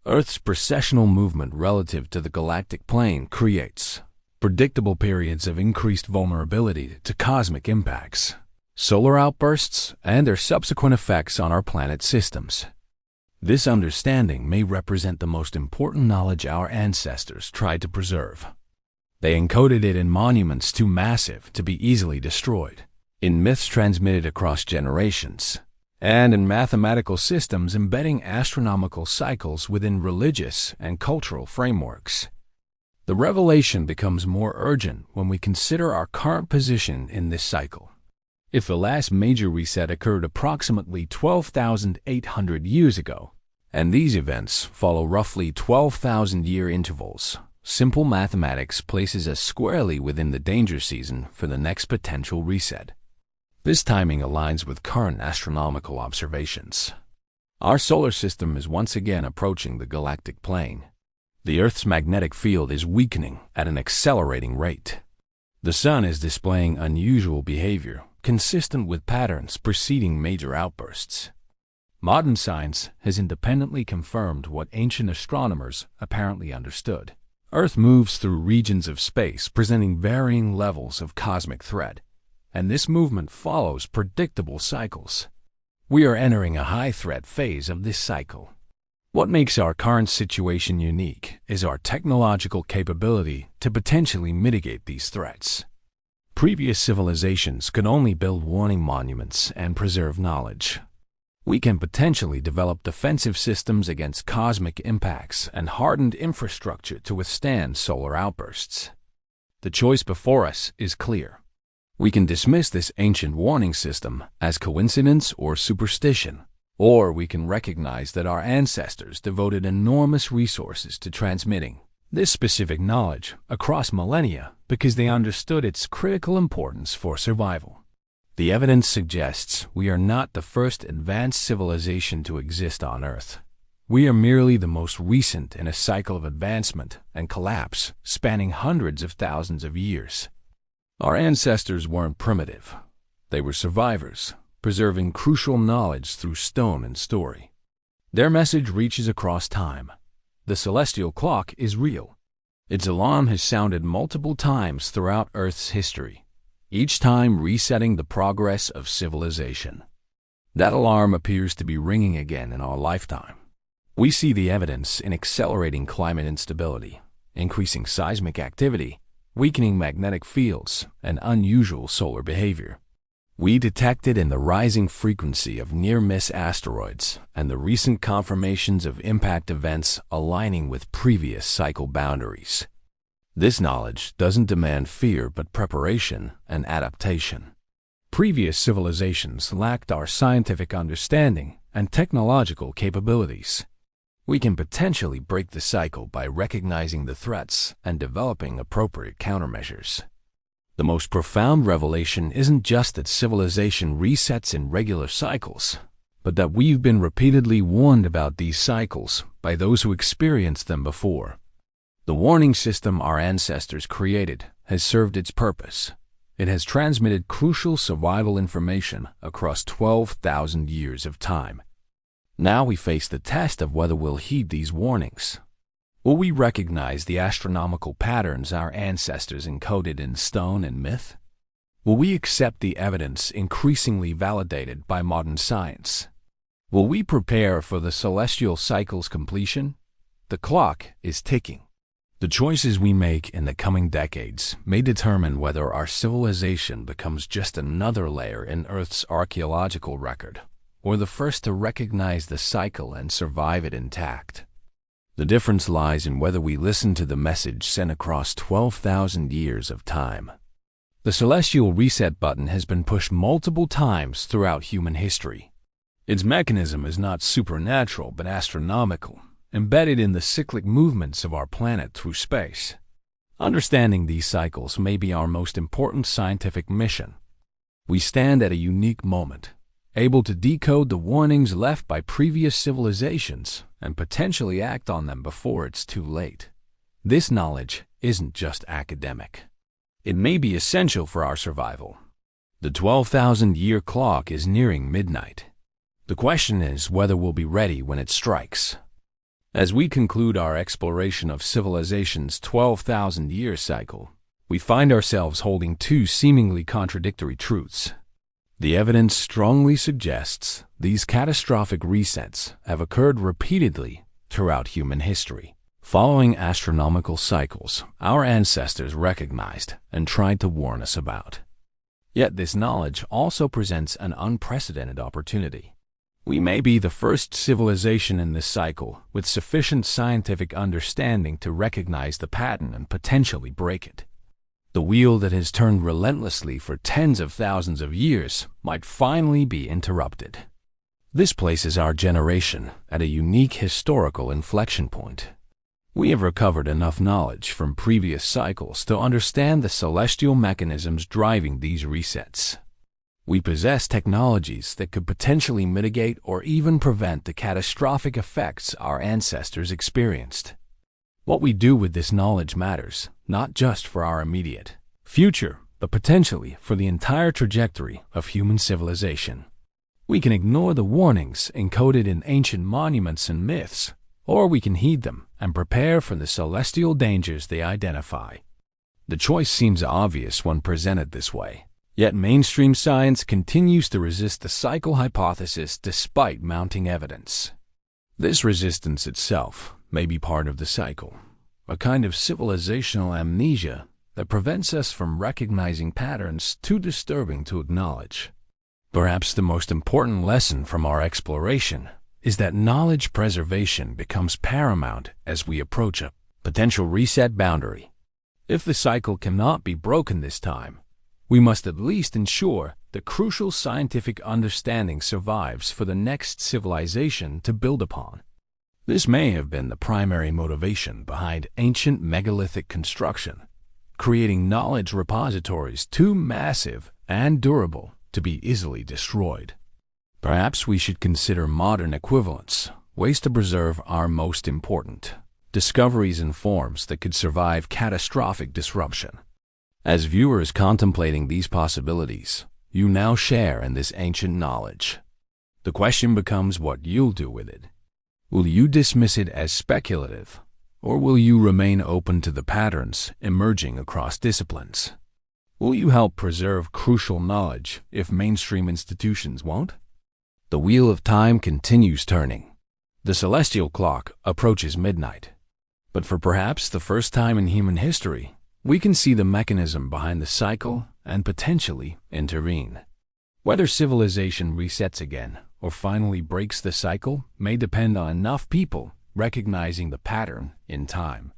Earth's precessional movement relative to the galactic plane creates predictable periods of increased vulnerability to cosmic impacts, solar outbursts, and their subsequent effects on our planet's systems. This understanding may represent the most important knowledge our ancestors tried to preserve. They encoded it in monuments too massive to be easily destroyed, in myths transmitted across generations, and in mathematical systems embedding astronomical cycles within religious and cultural frameworks. The revelation becomes more urgent when we consider our current position in this cycle. If the last major reset occurred approximately 12,800 years ago, and these events follow roughly 12,000-year intervals, simple mathematics places us squarely within the danger season for the next potential reset. This timing aligns with current astronomical observations. Our solar system is once again approaching the galactic plane. The Earth's magnetic field is weakening at an accelerating rate. The Sun is displaying unusual behavior, consistent with patterns preceding major outbursts. Modern science has independently confirmed what ancient astronomers apparently understood. Earth moves through regions of space presenting varying levels of cosmic threat, and this movement follows predictable cycles. We are entering a high-threat phase of this cycle. What makes our current situation unique is our technological capability to potentially mitigate these threats. Previous civilizations could only build warning monuments and preserve knowledge. We can potentially develop defensive systems against cosmic impacts and hardened infrastructure to withstand solar outbursts. The choice before us is clear. We can dismiss this ancient warning system as coincidence or superstition, or we can recognize that our ancestors devoted enormous resources to transmitting this specific knowledge across millennia because they understood its critical importance for survival. The evidence suggests we are not the first advanced civilization to exist on Earth. We are merely the most recent in a cycle of advancement and collapse spanning hundreds of thousands of years. Our ancestors weren't primitive. They were survivors, preserving crucial knowledge through stone and story. Their message reaches across time. The celestial clock is real. Its alarm has sounded multiple times throughout Earth's history, each time resetting the progress of civilization. That alarm appears to be ringing again in our lifetime. We see the evidence in accelerating climate instability, increasing seismic activity, weakening magnetic fields, and unusual solar behavior. We detect it in the rising frequency of near-miss asteroids and the recent confirmations of impact events aligning with previous cycle boundaries. This knowledge doesn't demand fear but preparation and adaptation. Previous civilizations lacked our scientific understanding and technological capabilities. We can potentially break the cycle by recognizing the threats and developing appropriate countermeasures. The most profound revelation isn't just that civilization resets in regular cycles, but that we've been repeatedly warned about these cycles by those who experienced them before. The warning system our ancestors created has served its purpose. It has transmitted crucial survival information across 12,000 years of time. Now we face the test of whether we'll heed these warnings. Will we recognize the astronomical patterns our ancestors encoded in stone and myth? Will we accept the evidence increasingly validated by modern science? Will we prepare for the celestial cycle's completion? The clock is ticking. The choices we make in the coming decades may determine whether our civilization becomes just another layer in Earth's archaeological record, or the first to recognize the cycle and survive it intact. The difference lies in whether we listen to the message sent across 12,000 years of time. The celestial reset button has been pushed multiple times throughout human history. Its mechanism is not supernatural but astronomical, embedded in the cyclic movements of our planet through space. Understanding these cycles may be our most important scientific mission. We stand at a unique moment, able to decode the warnings left by previous civilizations and potentially act on them before it's too late. This knowledge isn't just academic. It may be essential for our survival. The 12,000-year clock is nearing midnight. The question is whether we'll be ready when it strikes. As we conclude our exploration of civilization's 12,000-year cycle, we find ourselves holding two seemingly contradictory truths. The evidence strongly suggests these catastrophic resets have occurred repeatedly throughout human history. Following astronomical cycles our ancestors recognized and tried to warn us about. Yet this knowledge also presents an unprecedented opportunity. We may be the first civilization in this cycle with sufficient scientific understanding to recognize the pattern and potentially break it. The wheel that has turned relentlessly for tens of thousands of years might finally be interrupted. This places our generation at a unique historical inflection point. We have recovered enough knowledge from previous cycles to understand the celestial mechanisms driving these resets. We possess technologies that could potentially mitigate or even prevent the catastrophic effects our ancestors experienced. What we do with this knowledge matters, not just for our immediate future, but potentially for the entire trajectory of human civilization. We can ignore the warnings encoded in ancient monuments and myths, or we can heed them and prepare for the celestial dangers they identify. The choice seems obvious when presented this way. Yet mainstream science continues to resist the cycle hypothesis despite mounting evidence. This resistance itself may be part of the cycle, a kind of civilizational amnesia that prevents us from recognizing patterns too disturbing to acknowledge. Perhaps the most important lesson from our exploration is that knowledge preservation becomes paramount as we approach a potential reset boundary. If the cycle cannot be broken this time, we must at least ensure the crucial scientific understanding survives for the next civilization to build upon. This may have been the primary motivation behind ancient megalithic construction, creating knowledge repositories too massive and durable to be easily destroyed. Perhaps we should consider modern equivalents, ways to preserve our most important discoveries in forms that could survive catastrophic disruption. As viewers contemplating these possibilities, you now share in this ancient knowledge. The question becomes what you'll do with it. Will you dismiss it as speculative, or will you remain open to the patterns emerging across disciplines? Will you help preserve crucial knowledge if mainstream institutions won't? The wheel of time continues turning. The celestial clock approaches midnight. But for perhaps the first time in human history, we can see the mechanism behind the cycle and potentially intervene. Whether civilization resets again or finally breaks the cycle may depend on enough people recognizing the pattern in time.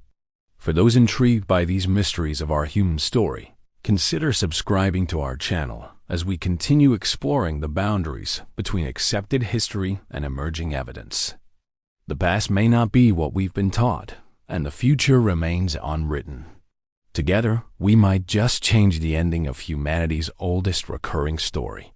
For those intrigued by these mysteries of our human story, consider subscribing to our channel as we continue exploring the boundaries between accepted history and emerging evidence. The past may not be what we've been taught, and the future remains unwritten. Together, we might just change the ending of humanity's oldest recurring story.